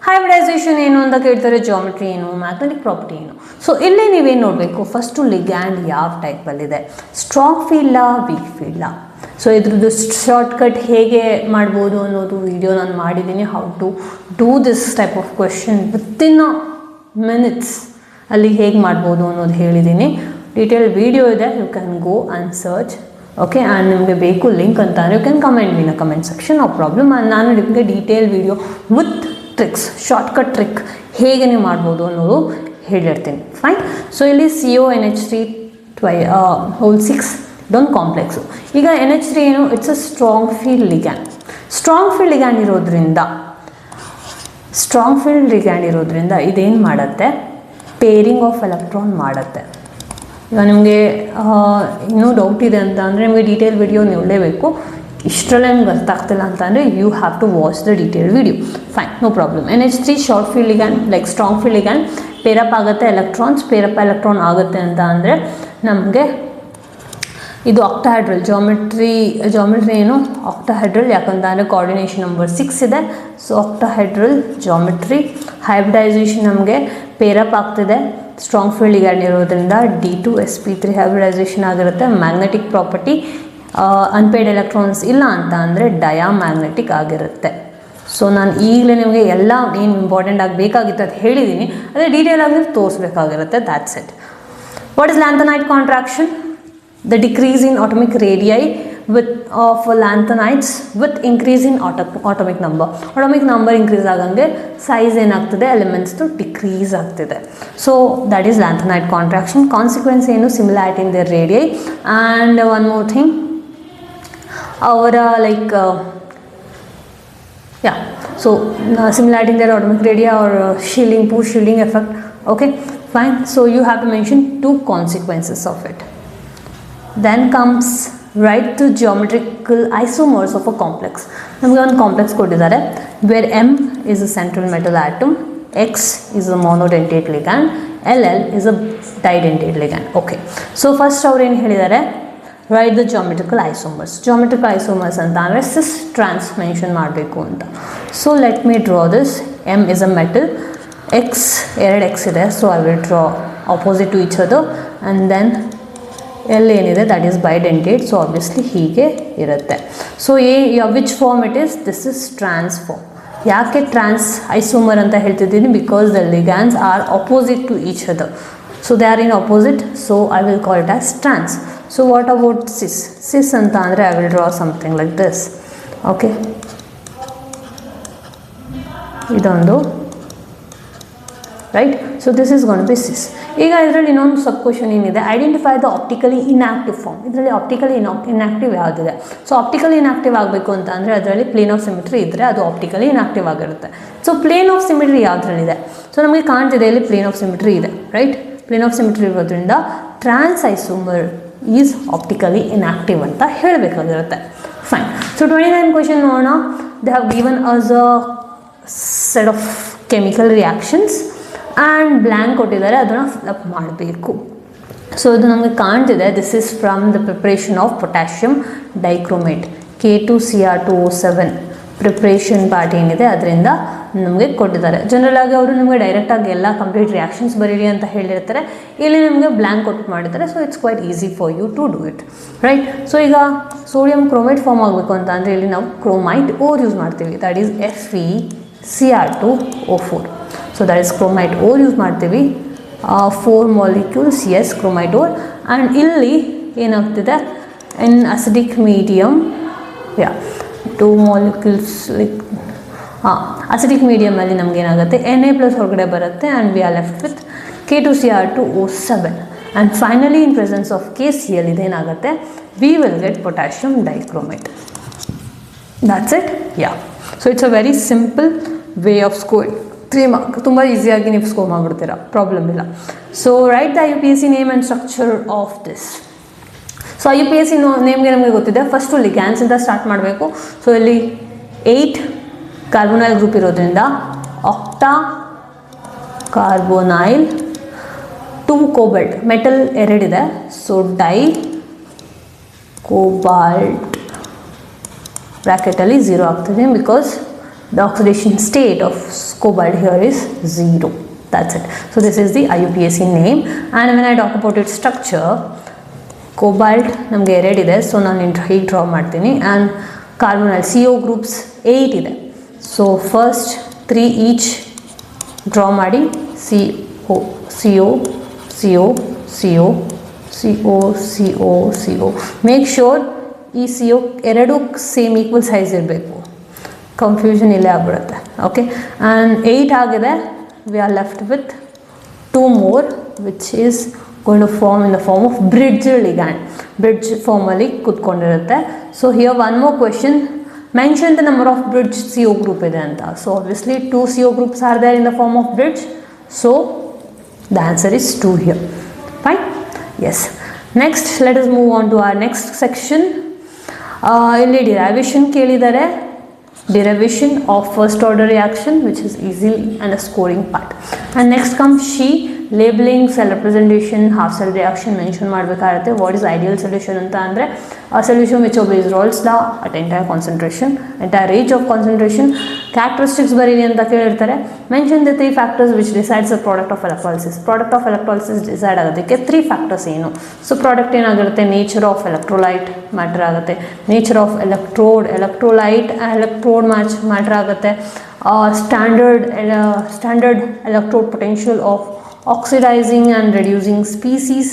hybridisation ಏನು ಅಂತ ಕೇಳ್ತಾರೆ, geometry ಏನು, magnetic property ಏನು. ಸೊ ಇಲ್ಲಿ ನೀವೇನು ನೋಡಬೇಕು, ಫಸ್ಟು ಲಿಗ್ಯಾಂಡ್ ಯಾವ ಟೈಪಲ್ಲಿದೆ, ಸ್ಟ್ರಾಂಗ್ ಫೀಲ್ಡಾ ವೀಕ್ ಫೀಲ್ಡಾ. ಸೊ ಇದ್ರದ್ದು ಶಾರ್ಟ್ಕಟ್ ಹೇಗೆ ಮಾಡ್ಬೋದು ಅನ್ನೋದು ವಿಡಿಯೋ ನಾನು ಮಾಡಿದ್ದೀನಿ, how to do this type of question within minutes ಅಲ್ಲಿ ಹೇಗೆ ಮಾಡ್ಬೋದು ಅನ್ನೋದು ಹೇಳಿದ್ದೀನಿ. ಡೀಟೇಲ್ ವಿಡಿಯೋ ಇದೆ, you can go and search. Okay, and ನಿಮಗೆ ಬೇಕು ಲಿಂಕ್ ಅಂತ ಅಂದರೆ you can comment in a comment section, no problem. And ನಾನು ನಿಮಗೆ detail video with tricks, shortcut trick ಹೇಗೆ ಮಾಡ್ಬೋದು ಅನ್ನೋದು ಹೇಳಿರ್ತೀನಿ. ಫೈನ್. ಸೊ ಇಲ್ಲಿ CONH3 ಇದೊಂದು ಕಾಂಪ್ಲೆಕ್ಸು. ಈಗ NH3 ಏನು, it's a strong field ligand. Strong field ligand ಇರೋದ್ರಿಂದ ಇದೇನು ಮಾಡುತ್ತೆ, ಪೇರಿಂಗ್ ಆಫ್ ಎಲೆಕ್ಟ್ರಾನ್ ಮಾಡುತ್ತೆ. ಈಗ ನಿಮಗೆ ಇನ್ನೂ ಡೌಟ್ ಇದೆ ಅಂತ ಅಂದರೆ ನಿಮಗೆ ಡೀಟೇಲ್ ವಿಡಿಯೋ ನೋಡಲೇಬೇಕು. ಇಷ್ಟರಲ್ಲೇ ನಿಮ್ಗೆ ಅರ್ಥ ಆಗ್ತಿಲ್ಲ ಅಂತ ಅಂದರೆ you have to watch the detail video. Fine, no problem. NH3 short field ligand, like strong field ligand, pair up ಆಗುತ್ತೆ, ಎಲೆಕ್ಟ್ರಾನ್ ಆಗುತ್ತೆ ಅಂತ ಅಂದರೆ ನಮಗೆ ಇದು ಆಕ್ಟಾಹೈಡ್ರಲ್ ಜಾಮೆಟ್ರಿ ಏನು ಆಕ್ಟಾಹೈಡ್ರಲ್, ಯಾಕಂತ ಅಂದರೆ ಕೋಆರ್ಡಿನೇಷನ್ ನಂಬರ್ 6 ಇದೆ. ಸೊ ಆಕ್ಟಾಹೈಡ್ರಲ್ ಜಾಮೆಟ್ರಿ, ಹೈಬ್ರಿಡೈಸೇಷನ್ ನಮಗೆ ಪೇರಪ್ ಆಗ್ತಿದೆ ಸ್ಟ್ರಾಂಗ್ ಫೀಲ್ಡ್ ಲಿಗ್ಯಾಂಡ್ ಇರೋದ್ರಿಂದ, D2sp3 ಹೈಬ್ರಿಡೈಸೇಷನ್ ಆಗಿರುತ್ತೆ. ಮ್ಯಾಗ್ನೆಟಿಕ್ ಪ್ರಾಪರ್ಟಿ, ಅನ್ಪೇಯ್ಡ್ ಎಲೆಕ್ಟ್ರಾನ್ಸ್ ಇಲ್ಲ ಅಂತ ಅಂದರೆ ಡಯಾಮ್ಯಾಗ್ನೆಟಿಕ್ ಆಗಿರುತ್ತೆ. ಸೊ ನಾನು ಈಗಲೇ ನಿಮಗೆ ಎಲ್ಲ ಏನು ಇಂಪಾರ್ಟೆಂಟ್ ಆಗಬೇಕಾಗಿತ್ತು ಅದು ಹೇಳಿದ್ದೀನಿ, ಅದೇ ಡೀಟೇಲ್ ಆಗಿ ತೋರಿಸ್ಬೇಕಾಗಿರುತ್ತೆ. That's it. What is lanthanide contraction? The decrease in atomic radii of lanthanides with increase in atomic number. Atomic number increase ಆಗಂಗೆ ಸೈಜ್ ಏನಾಗ್ತದೆ, ಎಲಿಮೆಂಟ್ಸ್ ಡಿಕ್ರೀಸ್ ಆಗ್ತಿದೆ. So that is lanthanide contraction. Consequence ಏನು, similarity in their radii. And one more thing, ಅವರ like so similarity in their atomic radii or shielding, poor shielding effect. Okay, fine. So you have to mention 2 consequences of it. Then comes write the geometrical isomers of a complex. ನಮಗೆ ಒಂದು complex ಕೊಟ್ಟಿದ್ದಾರೆ, where M is a central metal atom, X is a monodentate ligand, LL is a didentate ligand. Okay, so first ಅವ್ರು ಏನು ಹೇಳಿದ್ದಾರೆ, write the geometrical isomers. Geometrical isomers ಅಂತ ಅಂದರೆ ಸಿಸ್ ಟ್ರಾನ್ಸ್ mention ಮಾಡಬೇಕು ಅಂತ. So let me draw this. M is a metal, X 2 X ಇದೆ, so I will draw opposite to each other. And then L ಏನಿದೆ, that is bidentate, so obviously ಹೀಗೆ ಇರುತ್ತೆ. So which form it is, this is trans form. ಯಾಕೆ trans isomer ಅಂತ ಹೇಳ್ತಿದ್ದೀನಿ, because the ligands are opposite to each other. So they are in opposite, so I will call it as trans. So what about cis ಅಂತ ಅಂದರೆ I will draw something like this. Okay, ಇದೊಂದು right. So this is gonna be cis. ಈಗ ಇದರಲ್ಲಿ ಇನ್ನೊಂದು sub question ಏನಿದೆ, identify the optically inactive form. ಇದರಲ್ಲಿ optically inactive ಯಾವುದಿದೆ. ಸೊ ಆಪ್ಟಿಕಲಿ ಇನ್ಆಕ್ಟಿವ್ ಆಗಬೇಕು ಅಂತ ಅಂದರೆ ಅದರಲ್ಲಿ ಪ್ಲೇನ್ ಆಫ್ ಸಿಮಿಟ್ರಿ ಇದ್ದರೆ ಅದು ಆಪ್ಟಿಕಲಿ ಇನ್ಆಕ್ಟಿವ್ ಆಗಿರುತ್ತೆ. ಸೊ ಪ್ಲೇನ್ ಆಫ್ ಸಿಮಿಟ್ರಿ ಯಾವುದ್ರಲ್ಲಿದೆ, ಸೊ ನಮಗೆ ಕಾಣ್ತಿದೆ ಇಲ್ಲಿ ಪ್ಲೇನ್ ಆಫ್ ಸಿಮಿಟ್ರಿ ಇದೆ, ರೈಟ್. ಪ್ಲೇನ್ ಆಫ್ ಸಿಮಿಟ್ರಿ ಇರೋದ್ರಿಂದ ಟ್ರಾನ್ಸ್ ಐಸೋಮರ್ ಈಸ್ ಆಪ್ಟಿಕಲಿ ಇನ್ಆಕ್ಟಿವ್ ಅಂತ ಹೇಳಬೇಕಾಗಿರುತ್ತೆ. ಫೈನ್. ಸೊ 29 ಕ್ವೆಶನ್ ನೋಡೋಣ. They have given us a set of chemical reactions and blank ಕೊಟ್ಟಿದ್ದಾರೆ, ಅದನ್ನು ಫಿಲಪ್ ಮಾಡಬೇಕು. ಸೊ ಇದು ನಮಗೆ ಕಾಣ್ತಿದೆ, this is from the preparation of potassium dichromate, K2Cr2O7 preparation part ಏನಿದೆ ಅದರಿಂದ ನಮಗೆ ಕೊಟ್ಟಿದ್ದಾರೆ. ಜನರಲ್ ಆಗಿ ಅವರು ನಿಮಗೆ ಡೈರೆಕ್ಟಾಗಿ ಎಲ್ಲ ಕಂಪ್ಲೀಟ್ ರಿಯಾಕ್ಷನ್ಸ್ ಬರೀರಿ ಅಂತ ಹೇಳಿರ್ತಾರೆ, ಇಲ್ಲಿ ನಿಮಗೆ ಬ್ಲ್ಯಾಂಕ್ ಕೊಟ್ಟು ಮಾಡಿದ್ದಾರೆ. So it's quite easy for you to do it, right. So ಈಗ ಸೋಡಿಯಂ ಕ್ರೋಮೇಟ್ ಫಾರ್ಮ್ ಆಗಬೇಕು ಅಂತ ಅಂದರೆ ಇಲ್ಲಿ ನಾವು ಕ್ರೋಮೈಟ್ ಓರ್ ಯೂಸ್ ಮಾಡ್ತೀವಿ, that is FeCr2O4. So that is chromite ore use ಮಾಡ್ತೀವಿ, 4 molecules, yes, chromite ore. And ಇಲ್ಲಿ ಏನಾಗ್ತಿದೆ, in acidic medium, 2 molecules like acidic ಮೀಡಿಯಮಲ್ಲಿ ನಮಗೇನಾಗುತ್ತೆ Na+ ಹೊರಗಡೆ ಬರುತ್ತೆ, and we are left with K2Cr2O7. and finally in presence of KCl iದೇನಾಗುತ್ತೆ, we will get potassium dichromate. That's it. Yeah, so it's a very simple way of scoring 3 mark. ತುಂಬ ಈಸಿಯಾಗಿ ನೀವು score ಮಾಡಿಬಿಡ್ತೀರಾ, problem ಇಲ್ಲ. So right the UPSC name and structure of this. So UPSC ನೇಮ್ಗೆ ನಮಗೆ ಗೊತ್ತಿದೆ. First ಲಿಗ್ಯಾಂಡ್ಸಿಂದ start ಮಾಡಬೇಕು. So ಇಲ್ಲಿ 8 ಕಾರ್ಬೋನೈಲ್ group ಇರೋದ್ರಿಂದ ಆಕ್ಟಾ ಕಾರ್ಬೋನೈಲ್, 2 cobalt, metal 2 ಇದೆ. ಸೊ ಡೈ ಕೋಬಾಲ್ಟ್ ಬ್ರ್ಯಾಕೆಟಲ್ಲಿ 0 ಆಗ್ತದೆ, because the oxidation state of cobalt here is 0. That's it. So this is the IUPAC name, and when I talk about its structure, cobalt ನಮಗೆ 2 ಇದೆ. So ನಾನು ಹೀಗೆ draw ಮಾಡ್ತೀನಿ. And ಕಾರ್ಬೋನೈಲ್ CO groups 8 ಇದೆ. So first 3 each draw ಮಾಡಿ. CO CO CO CO CO CO CO. Make sure ಈ CO ಎರಡೂ same equal size ಇರಬೇಕು. ಕನ್ಫ್ಯೂಷನ್ ಇಲ್ಲೇ ಆಗ್ಬಿಡುತ್ತೆ. ಓಕೆ, ಆ್ಯಂಡ್ 8 ಆಗಿದೆ. We are left with 2 more which is going to form in the form of bridge ligand. Bridge ಫಾರ್ಮಲ್ಲಿ ಕೂತ್ಕೊಂಡಿರುತ್ತೆ. So here one more question, mention the number of bridge CO group ಇದೆ ಅಂತ. So obviously 2 CO groups are there in the form of bridge. So the answer is 2 here. Fine. Yes, next let us move on to our next section. ಇಲ್ಲಿ derivation ಕೇಳಿದ್ದಾರೆ. Derivation of first order reaction, which is easy and a scoring part. And next comes she, labeling, cell representation, half cell reaction mention ಮಾಡಬೇಕಾಗುತ್ತೆ. What is ideal solution ಅಂತ ಅಂದರೆ a solution which obeys Raoult's law at entire concentration, entire range of concentration. Characteristics ಬರೀರಿ ಅಂತ ಕೇಳಿರ್ತಾರೆ. mention the 3 factors which decides the product of electrolysis. product of electrolysis decide ಆಗೋದಕ್ಕೆ 3 factors ಏನು. So product ಏನಾಗಿರುತ್ತೆ, nature of electrolyte matter ಆಗುತ್ತೆ, nature of electrode, electrolyte electrode matter ಆಗುತ್ತೆ, standard electrode potential of oxidizing and reducing species.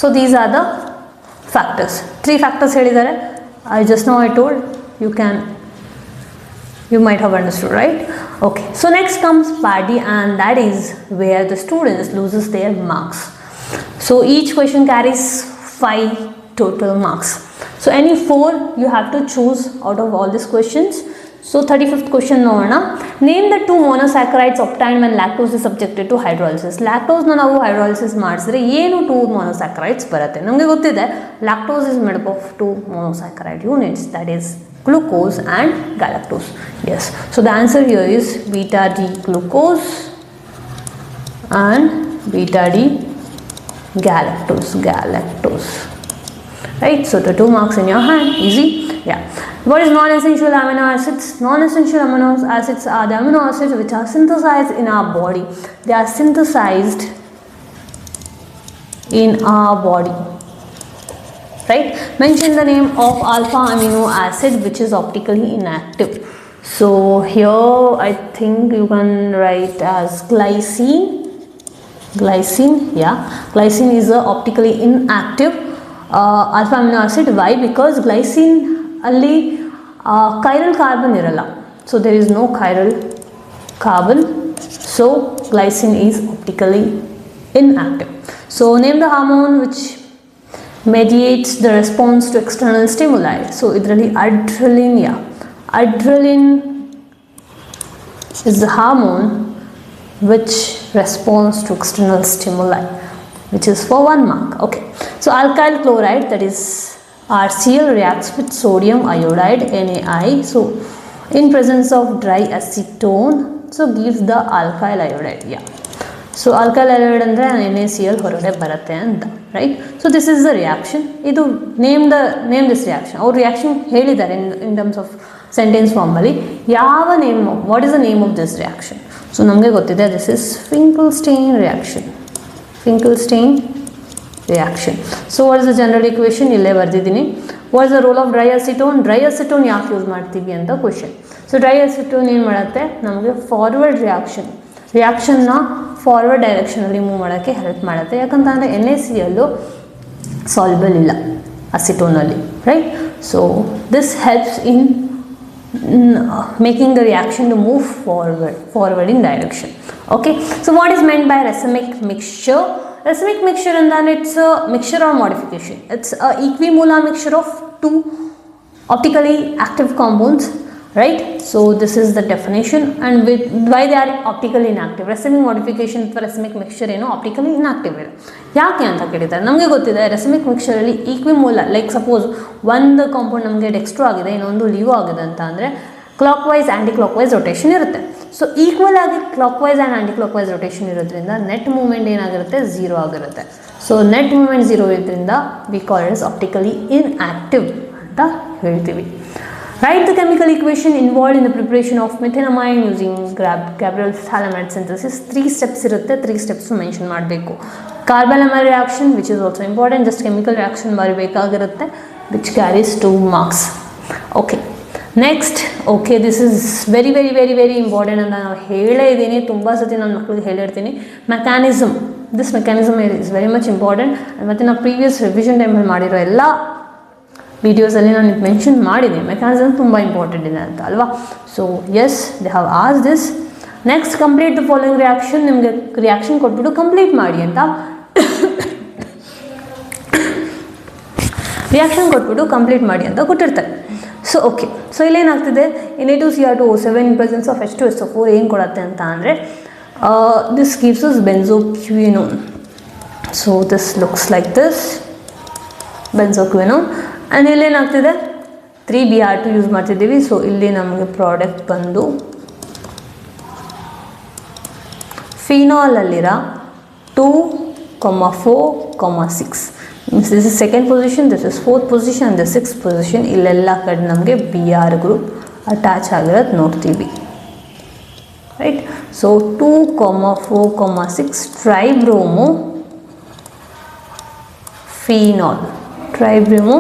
So these are the factors. 3 factors ಹೇಳಿದ್ದಾರೆ. Just now I told you might have understood, right? Okay, so next comes party, and that is where the students loses their marks. So each question carries 5 total marks. So any 4 you have to choose out of all these questions. So 35th question ನೋಡೋಣ. Name the 2 monosaccharides obtained when lactose is subjected to hydrolysis. ಲ್ಯಾಕ್ಟೋಸ್ನ ನಾವು hydrolysis ಮಾಡಿಸಿದ್ರೆ ಏನು 2 monosaccharides ಬರುತ್ತೆ. ನಮಗೆ ಗೊತ್ತಿದೆ lactose is made up of 2 monosaccharide units, that is glucose and galactose. Yes, so the answer here is beta D glucose and beta D galactose. Right, so the 2 marks in your hand, easy. Yeah. What is non-essential amino acids? Non-essential amino acids are the amino acids which are synthesized in our body. They are synthesized in our body. Right? Mention the name of alpha amino acid which is optically inactive. So here I think you can write as glycine. Yeah, glycine is a optically inactive alpha amino acid. Why? Because glycine ಅಲ್ಲಿ chiral carbon ಇರಲ್ಲ. So there is no chiral carbon. So glycine is optically inactive. So name the hormone which mediates the response to external stimuli. So ಇದರಲ್ಲಿ adrenaline. Yeah, adrenaline is the hormone which responds to external stimuli, which is for 1 mark. Okay, so alkyl chloride, that is RCl, reacts with sodium iodide NaI. So in presence of dry acetone, so gives the alkyl iodide. Yeah, so alkyl iodide andre NaCl ಹೊರಗಡೆ ಬರುತ್ತೆ ಅಂತ, right? So this is the reaction. ಇದು name this reaction. ಅವ್ರು reaction ಹೇಳಿದ್ದಾರೆ in terms of sentence form ಅಲ್ಲಿ. ಯಾವ name, what is the name of this reaction? So ನಮಗೆ ಗೊತ್ತಿದೆ, this is Finkelstein reaction. So what is the general equation? ಇಲ್ಲೇ ಬರ್ದಿದ್ದೀನಿ. What is the role of dry acetone? Dry acetone ಯಾಕೆ use ಮಾಡ್ತೀವಿ ಅಂತ question. So dry acetone ಏನು ಮಾಡುತ್ತೆ, ನಮಗೆ forward ರಿಯಾಕ್ಷನ್ನ ಫಾರ್ವರ್ಡ್ ಡೈರೆಕ್ಷನಲ್ಲಿ ಮೂವ್ ಮಾಡೋಕ್ಕೆ ಹೆಲ್ಪ್ ಮಾಡುತ್ತೆ. ಯಾಕಂತಂದರೆ NaCl ಸಾಲ್ಯುಬಲ್ ಇಲ್ಲ ಅಸಿಟೋನಲ್ಲಿ, right? So this helps in making the reaction to move forward in direction. Okay, so what is meant by racemic mixture? Racemic mixture and then it's a mixture or modification. It's a equimolar mixture of two optically active compounds, right? So this is the definition, and with why they are optically inactive. Racemic modification ಅಥವಾ racemic mixture ಏನು optically inactive ಇಲ್ಲ. ಯಾಕೆ ಅಂತ ಕೇಳಿದ್ದಾರೆ. ನಮಗೆ ಗೊತ್ತಿದೆ racemic mixture ಅಲ್ಲಿ equimolar, like suppose ಒಂದು ಕಾಂಪೌಂಡ್ ನಮಗೆ ಡೆಕ್ಸ್ಟ್ರೋ ಆಗಿದೆ, ಇನ್ನೊಂದು ಲಿವೋ ಆಗಿದೆ ಅಂತ ಅಂದರೆ clockwise anticlockwise rotation ಇರುತ್ತೆ. ಸೊ ಈಕ್ವಲ್ ಆಗಿ clockwise and anticlockwise rotation ಇರೋದ್ರಿಂದ ನೆಟ್ ಮೂವ್ಮೆಂಟ್ ಏನಾಗಿರುತ್ತೆ, ಝೀರೋ ಆಗಿರುತ್ತೆ. ಸೊ ನೆಟ್ ಮೂವ್ಮೆಂಟ್ ಝೀರೋ ಇರೋದ್ರಿಂದ we call it optically inactive ಅಂತ ಹೇಳ್ತೀವಿ. Write the chemical equation involved in the preparation of methenamine using Gabriel-Salamate synthesis. 3 steps ಇರುತ್ತೆ, 3 steps mention ಮಾಡಬೇಕು. ಕಾರ್ಬನ್-amine reaction which is also important, just chemical reaction ಬರಬೇಕಾಗಿರುತ್ತೆ which carries 2 marks. Okay, next, okay, this is very very very very important ಅಂತ ನಾವು ಹೇಳೇ ಇದ್ದೀನಿ, ತುಂಬ ಸತಿ ನನ್ನ ಮಕ್ಕಳಿಗೆ ಹೇಳಿರ್ತೀನಿ. Mechanism, this mechanism is very much important. ಮತ್ತು ನಾವು ಪ್ರೀವಿಯಸ್ ರಿವಿಷನ್ ಟೈಮಲ್ಲಿ ಮಾಡಿರೋ ಎಲ್ಲ ವಿಡಿಯೋಸಲ್ಲಿ ನಾನು ಇದು ಮೆನ್ಷನ್ ಮಾಡಿದ್ದೀನಿ. ಮೆಕ್ಯಾನಿಸಮ್ ತುಂಬ ಇಂಪಾರ್ಟೆಂಟ್ ಇದೆ ಅಂತ ಅಲ್ವಾ. So yes, they have as this. Next, complete the following reaction. ನಿಮಗೆ ರಿಯಾಕ್ಷನ್ ಕೊಟ್ಬಿಟ್ಟು ಕಂಪ್ಲೀಟ್ ಮಾಡಿ ಅಂತ ರಿಯಾಕ್ಷನ್ ಕೊಟ್ಬಿಟ್ಟು ಕಂಪ್ಲೀಟ್ ಮಾಡಿ ಅಂತ ಕೊಟ್ಟಿರ್ತಾರೆ. ಸೊ ಓಕೆ, ಸೊ ಇಲ್ಲೇನಾಗ್ತಿದೆ, Na2Cr2O7 in presence of H2SO4 ಏನು ಕೊಡುತ್ತೆ ಅಂತ ಅಂದರೆ this gives us benzoquinone. So this looks like this benzoquinone. And ಇಲ್ಲೇನಾಗ್ತಿದೆ, 3Br2 ಯೂಸ್ ಮಾಡ್ತಿದ್ದೀವಿ. ಸೊ ಇಲ್ಲಿ ನಮಗೆ ಪ್ರಾಡಕ್ಟ್ ಬಂದು ಫಿನಾಲಲ್ಲಿರೋ 2, 4, 6. Means this is second position, this is fourth position, and the sixth position. ಇಲ್ಲೆಲ್ಲ ಕಡೆ ನಮಗೆ Br ಗ್ರೂಪ್ ಅಟ್ಯಾಚ್ ಆಗಿರೋದು ನೋಡ್ತೀವಿ, right. So 2, 4, 6 ಟ್ರೈಬ್ರೋಮೋ phenol. Tribromo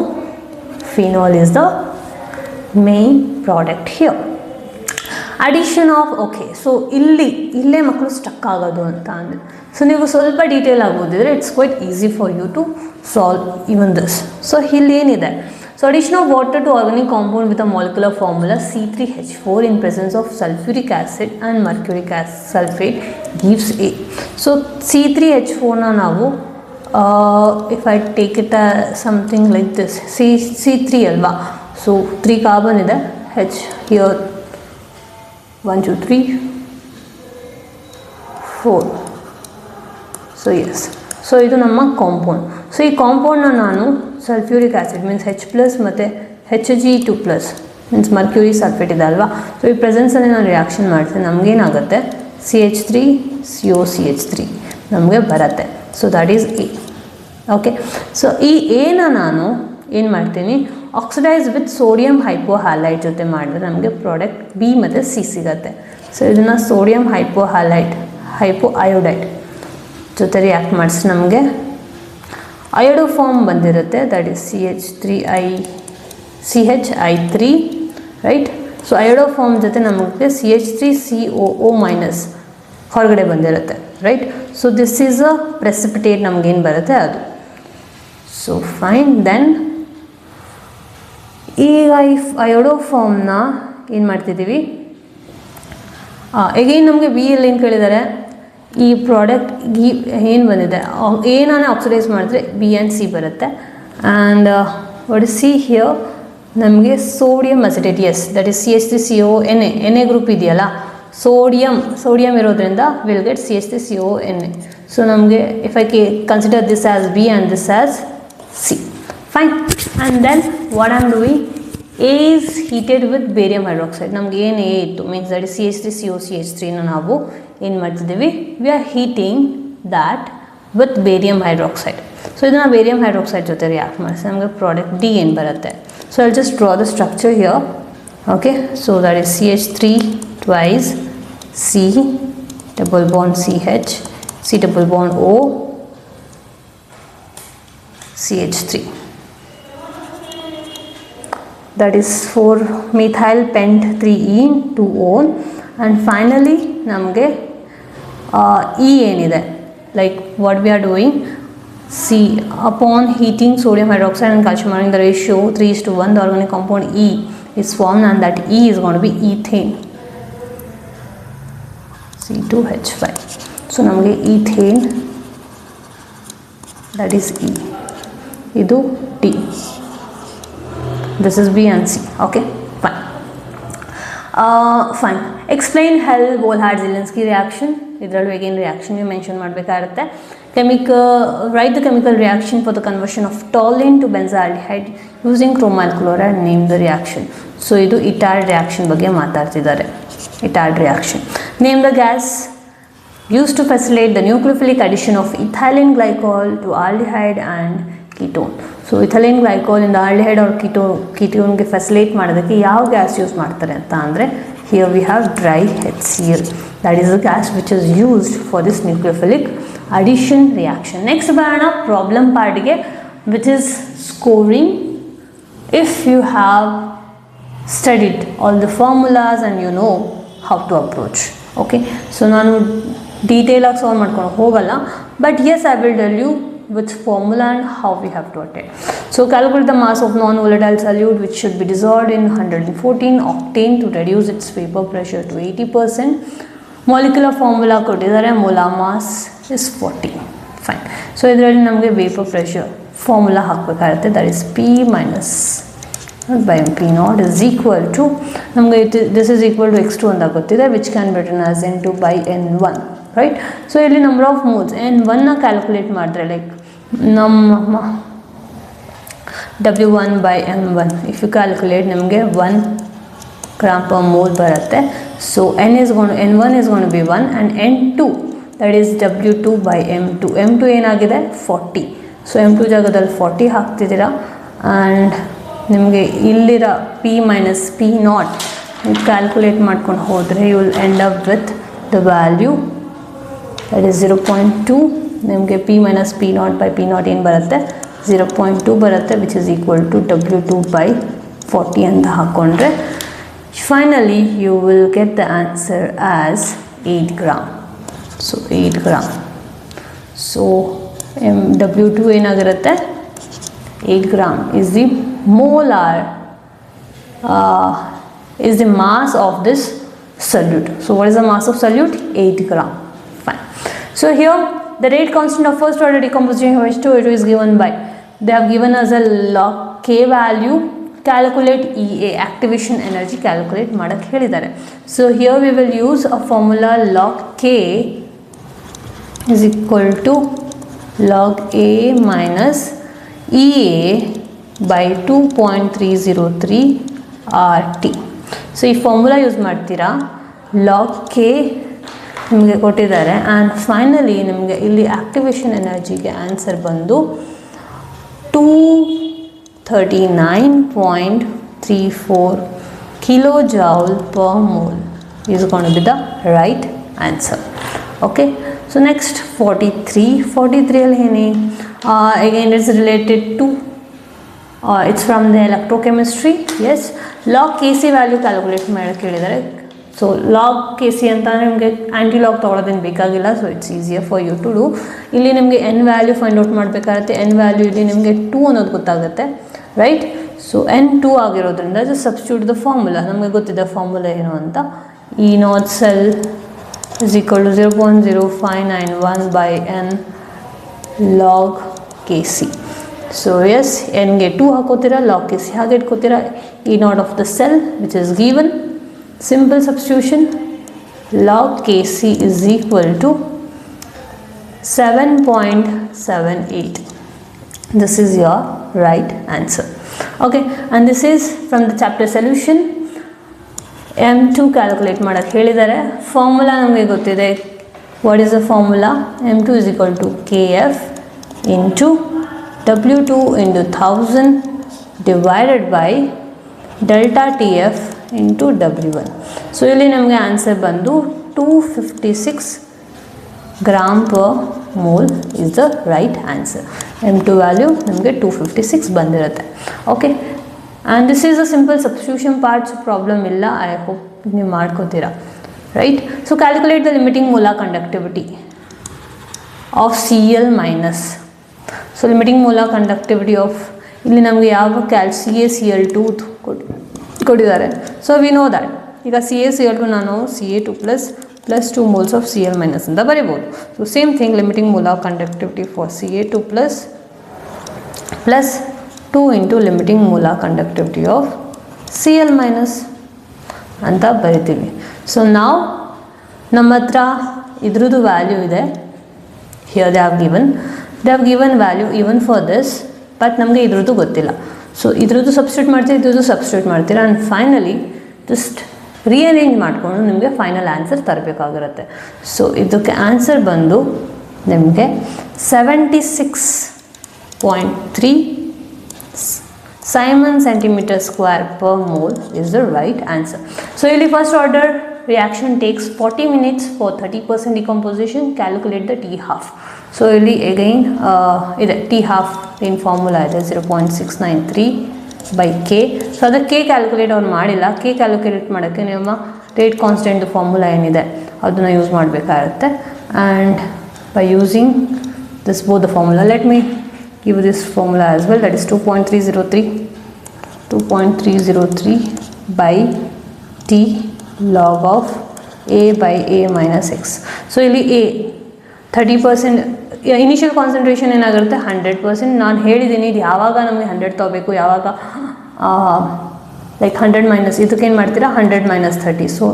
phenol is the main product here. Addition of, okay, so ಇಲ್ಲೇ ಮಕ್ಕಳು stuck ಆಗೋದು ಅಂತ ಅಂದರೆ, ಸೊ ನೀವು ಸ್ವಲ್ಪ ಡೀಟೇಲ್ ಆಗೋದಿದ್ರೆ it's quite easy for you to solve even this. So ಇಲ್ಲಿ ಏನಿದೆ, so addition of water to organic compound with a molecular formula C3H4 in presence of sulphuric acid and mercuric sulphate gives A. So C3H4ನ ನಾವು if I take it something like this, C3 alva, so 3 carbon ಇದೆ, H here 1 2 3 4. so yes, so ಇದು ನಮ್ಮ compound. So ಈ ಕಾಂಪೌಂಡ್ನ ನಾನು sulphuric acid means H+ ಮತ್ತು Hg2+ means mercury sulphate ಇದೆ ಅಲ್ವಾ. ಸೊ ಈ ಪ್ರೆಸೆನ್ಸಲ್ಲಿ ನಾನು ರಿಯಾಕ್ಷನ್ ಮಾಡ್ತೀನಿ, ನಮಗೇನಾಗುತ್ತೆ CH3COCH3 ನಮಗೆ ಬರುತ್ತೆ. So that is A. Okay, so ಈ ಎನ ನಾನು ಏನು ಮಾಡ್ತೀನಿ, ಆಕ್ಸಿಡೈಸ್ ವಿತ್ ಸೋಡಿಯಂ ಹೈಪೋಹ್ಯಾಲೈಡ್ ಜೊತೆ ಮಾಡಿದ್ರೆ ನಮಗೆ ಪ್ರಾಡಕ್ಟ್ B ಮತ್ತು C ಸಿಗುತ್ತೆ. ಸೊ ಇದನ್ನು ಸೋಡಿಯಂ ಹೈಪೋಅಯೋಡೈಡ್ ಜೊತೆ ರಿಯಾಕ್ಟ್ ಮಾಡಿಸಿ ನಮಗೆ ಅಯೋಡೋ ಫಾರ್ಮ್ ಬಂದಿರುತ್ತೆ, that is CH3, right. So iodoform ಜೊತೆ ನಮಗೆ CH3COO- ಹೊರಗಡೆ ಬಂದಿರುತ್ತೆ, right. So this is a precipitate, ನಮಗೇನು ಬರುತ್ತೆ ಅದು. ಸೊ ಫೈನ್, ದೆನ್ ಈಗ ಈ ಅಯೋಡೋ ಫಾರ್ಮ್ನ ಏನು ಮಾಡ್ತಿದ್ದೀವಿ, ಎಗೈನ್ ನಮಗೆ B ಅಲ್ಲಿ ಏನು ಕೇಳಿದ್ದಾರೆ, ಈ ಪ್ರಾಡಕ್ಟ್ ಏನು ಬಂದಿದೆ, ಏನಾನೇ ಆಕ್ಸಿಡೈಸ್ ಮಾಡಿದ್ರೆ B and C ಬರುತ್ತೆ. And what is C here, ನಮಗೆ sodium acetate, yes, that is CH3CONA group ಇದೆಯಲ್ಲ, ಸೋಡಿಯಂ ಇರೋದ್ರಿಂದ ವಿಲ್ ಗೆಟ್ CH3CONA. ಸೊ ನಮಗೆ if I consider this as B and this as C, fine. And then what I am doing, A is heated with barium hydroxide. ನಮ್ಗೆ ಏನು A ಇತ್ತು means that is CH3COCH3ನ ನಾವು ಏನು ಮಾಡ್ತಿದ್ದೀವಿ, we are heating that with barium hydroxide. So ಇದನ್ನು barium hydroxide ಜೊತೆ react ಮಾಡಿಸಿ ನಮಗೆ ಪ್ರಾಡಕ್ಟ್ D ಏನು ಬರುತ್ತೆ. So I just draw the structure here. Okay, so that is CH3 twice C double bond CH, C double bond O, CH3, that is 4-methyl pent 3ene 2-one. and finally ನಮಗೆ E ಏನಿದೆ, like what we are doing, C upon heating sodium hydroxide and calcium ion, the ratio 3:1, the organic compound E is formed, and that E is going to be ethane. C2 C2H5. So ನಮಗೆ ethane, that is E. ಇದು T. This is B and C. Okay, fine. Fine. Explain Hell-Volhard-Zielinski reaction. ಇದರಲ್ಲೂ again reaction mention ಮಾಡಬೇಕಾಗುತ್ತೆ. Write the chemical reaction for the conversion of toluene to benzaldehyde using chromyl chloride. Name the reaction. So ಇದು ಇಟಾರ್ಡ್ reaction ಬಗ್ಗೆ ಮಾತಾಡ್ತಿದ್ದಾರೆ. ಇಟಾರ್ಡ್ reaction. Name the gas used to facilitate the nucleophilic addition of ethylene glycol to aldehyde and ketone. So ethylene glycol ಇಂದ aldehyde R ಕೀಟೋನ್ಗೆ ಫೆಸಿಲೇಟ್ ಮಾಡೋದಕ್ಕೆ ಯಾವ gas use ಮಾಡ್ತಾರೆ ಅಂತ ಅಂದರೆ here we have dry HCl. That is the gas which is used for this nucleophilic addition reaction. Next ಬರೋಣ problem ಪಾರ್ಟಿಗೆ, which is scoring. If you have studied all the formulas and you know how to approach. Okay, so ನಾನು ಡೀಟೇಲಾಗಿ solve ಮಾಡ್ಕೊಂಡು ಹೋಗಲ್ಲ, but yes I will tell you with formula and how we have to attend. So calculate the mass of non-volatile solute which should be dissolved in 114 octane to reduce its vapor pressure to 80%. Molecular formula ಕೊಟ್ಟಿದ್ದಾರೆ, molar mass is 40. Fine. So ಇದರಲ್ಲಿ ನಮಗೆ vapor pressure formula ಹಾಕಬೇಕಾಗುತ್ತೆ, that is P minus by P naught is equal to, ನಮಗೆ this is equal to x2 ಅಂತ ಗೊತ್ತಿದೆ, which can be written as N2 by N1. Right. So ಇಲ್ಲಿ number of moles N1ನ calculate ಮಾಡಿದ್ರೆ like ನಮ್ಮ W1 by M1 if you calculate ನಿಮಗೆ 1 gram per mole ಬರುತ್ತೆ. So N1 is going to be 1 and N2 that is W2 by M2. M2 ಏನಾಗಿದೆ 40. So M2 ಜಾಗದಲ್ಲಿ 40 ಹಾಕ್ತಿದ್ದೀರಾ and ನಿಮಗೆ ಇಲ್ಲಿರೋ P minus P naught ನೀವು calculate ಮಾಡ್ಕೊಂಡು ಹೋದರೆ you will end up with the value that is 0.2. ನಿಮಗೆ P minus P naught by P naught ಏನು ಬರುತ್ತೆ 0.2 ಬರುತ್ತೆ, which is equal to W2 by 40 ಅಂತ ಹಾಕ್ಕೊಂಡ್ರೆ finally you will get the answer as 8 gram. So 8 gram. So W2 ಏನಾಗಿರುತ್ತೆ 8 gram is the molar is the mass of this solute. So what is the mass of solute? 8 gram. Fine. So here the rate constant of first order decomposition of H2O2 is given by, they have given us a log K value. Calculate EA, activation energy calculate ಮಾಡಕ್ಕೆ ಹೇಳಿದ್ದಾರೆ. So here we will use a formula log K is equal to log A minus EA by 2.303 RT. So ಈ formula use ಮಾಡ್ತೀರಾ, log K ನಿಮಗೆ ಕೊಟ್ಟಿದ್ದಾರೆ and finally ನಿಮಗೆ ಇಲ್ಲಿ activation ಎನರ್ಜಿಗೆ answer ಬಂದು 239.34 kilojoule per mole is going to be the right answer. Okay, so next 43 ಅಲ್ಲಿ ಏನೇ again it's related to it's from the electrochemistry. Yes, log Kc value calculate ಮಾಡೋಕ್ಕೆ ಹೇಳಿದ್ದಾರೆ. So log K C ಅಂತ ನಿಮಗೆ ಆ್ಯಂಟಿ log ತೊಗೊಳೋದೇನು ಬೇಕಾಗಿಲ್ಲ, so it's easier for you to do. ಇಲ್ಲಿ ನಿಮಗೆ ಎನ್ ವ್ಯಾಲ್ಯೂ ಫೈಂಡ್ ಔಟ್ ಮಾಡಬೇಕಾಗುತ್ತೆ. ಎನ್ ವ್ಯಾಲ್ಯೂ ಇಲ್ಲಿ ನಿಮಗೆ 2 ಅನ್ನೋದು ಗೊತ್ತಾಗುತ್ತೆ, ರೈಟ್. ಸೊ N2 ಆಗಿರೋದ್ರಿಂದ ಜಸ್ಟ್ ಸಬ್ಸ್ಟಿಟ್ಯೂಟ್ ದ ಫಾರ್ಮುಲಾ, ನಮಗೆ ಗೊತ್ತಿದೆ ಫಾರ್ಮುಲಾ ಏನು ಅಂತ. E naught cell is equal to 0.0591 by N log Kc. So yes ಎನ್ಗೆ 2 ಹಾಕೋತೀರಾ, ಲಾಗ್ ಕೆ ಸಿ ಹಾಗೆ ಇಟ್ಕೋತೀರಾ. E naught of the cell which is given, simple substitution, log Kc is equal to 7.78. This is your right answer. Okay, and this is from the chapter solution. M2 calculate ಮಾಡಕ್ಕೆ ಹೇಳಿದ್ದಾರೆ. Formula ನಮಗೆ ಗೊತ್ತಿದೆ. What is the formula? M2 is equal to Kf into W2 into 1000 divided by delta TF into W1. So ಇಲ್ಲಿ ನಮಗೆ answer ಬಂದು 256 gram per mole is the right answer. M2 value ನಮಗೆ 256 ಬಂದಿರುತ್ತೆ. Okay, and this is a simple substitution part, so problem ಇಲ್ಲ. I hope ನೀವು ಮಾಡ್ಕೋತೀರಾ, right. So calculate the limiting molar conductivity of Cl minus. So limiting molar conductivity of, ಇಲ್ಲಿ ನಮಗೆ ಯಾವ CaCl2 ಕೊಟ್ಟಿದ್ದಾರೆ. So we know that ಈಗ CaCl2 ನಾನು Ca2 plus plus 2 moles of Cl minus ಅಂತ ಬರೀಬೋದು. So same thing, limiting molar conductivity for Ca2 plus 2 into limiting molar conductivity of Cl minus ಅಂತ ಬರಿತೀವಿ. So ನಾವು ನಮ್ಮ ಹತ್ರ ಇದ್ರದ್ದು ವ್ಯಾಲ್ಯೂ ಇದೆ. Here they have given value even for this, but ನಮಗೆ ಇದ್ರದ್ದು ಗೊತ್ತಿಲ್ಲ. ಸೊ ಇದ್ರದ್ದು ಸಬ್ಸ್ಟಿಟ್ಯೂಟ್ ಮಾಡ್ತೀರಾ, ಇದ್ರದ್ದು ಸಬ್ಸ್ಟಿಟ್ಯೂಟ್ ಮಾಡ್ತೀರಾ, ಆ್ಯಂಡ್ ಫೈನಲಿ ಜಸ್ಟ್ ರಿಅರೇಂಜ್ ಮಾಡಿಕೊಂಡು ನಿಮಗೆ ಫೈನಲ್ ಆನ್ಸರ್ ತರಬೇಕಾಗಿರುತ್ತೆ. ಸೊ ಇದಕ್ಕೆ ಆನ್ಸರ್ ಬಂದು ನಿಮಗೆ 76.3 Simon centimeter square per mole is the right answer. So ಇಲ್ಲಿ first order reaction takes 40 minutes for 30% decomposition. Calculate the T half. So ಇಲ್ಲಿ again ಇದೆ T half in formula ಇದೆ 0.693 by K. So ಅದು K calculate ಅವ್ರು ಮಾಡಿಲ್ಲ. K calculate ಮಾಡೋಕ್ಕೆ ನಿಮ್ಮ rate constant formula ಏನಿದೆ ಅದನ್ನು ಯೂಸ್ ಮಾಡಬೇಕಾಗುತ್ತೆ. And by using this both the formula, let me give this formula as well, that is 2.303 by T log of A by A minus X. So ಇಲ್ಲಿ A 30% initial concentration ಏನಾಗಿರುತ್ತೆ 100%. ನಾನು ಹೇಳಿದ್ದೀನಿ ಇದು ಯಾವಾಗ ನಮಗೆ 100 ತಗೋಬೇಕು, ಯಾವಾಗ ಲೈಕ್ 100 ಮೈನಸ್ ಇದಕ್ಕೇನು ಮಾಡ್ತೀರಾ 100 ಮೈನಸ್ 30. ಸೊ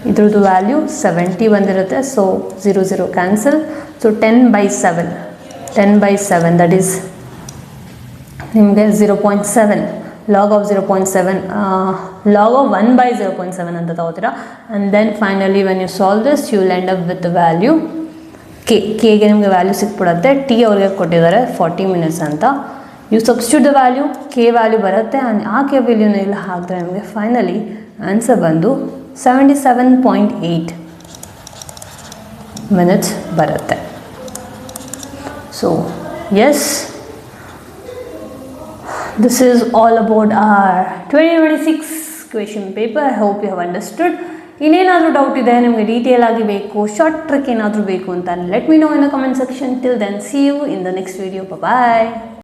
ಇದ್ರದ್ದು ವ್ಯಾಲ್ಯೂ 70 ಬಂದಿರುತ್ತೆ. So 0 cancel. So 10/7 that is ನಿಮಗೆ 0.7 log of 0.7 log of 1/0.7 ಅಂತ ತಗೋತೀರಾ. And then finally when you solve this you will end up with the value ಕೆಗೆ ನಿಮಗೆ ವ್ಯಾಲ್ಯೂ ಸಿಕ್ಬಿಡುತ್ತೆ. ಟಿ ಅವ್ರಿಗೆ ಕೊಟ್ಟಿದ್ದಾರೆ 40 ಮಿನಿಟ್ಸ್ ಅಂತ. You substitute the value, K value ಬರುತ್ತೆ. ಆ್ಯಂಡ್ ಆ ಕೆ ವ್ಯಾಲ್ಯೂನ ಎಲ್ಲ ಹಾಕಿದ್ರೆ ನಿಮಗೆ ಫೈನಲಿ ಆನ್ಸರ್ ಬಂದು 77.8 ಮಿನಿಟ್ಸ್ ಬರುತ್ತೆ. So yes, this is all about our 2026 question paper. I hope you have understood. ಇನ್ನೇನಾದರೂ ಡೌಟ್ ಇದೆ ನಿಮಗೆ ಡೀಟೇಲ್ ಆಗಿ ಬೇಕು, ಶಾರ್ಟ್ ಟ್ರಿಕ್ ಏನಾದರೂ ಬೇಕು ಅಂತ let me know in the comment section. Till then see you in the next video. Bye.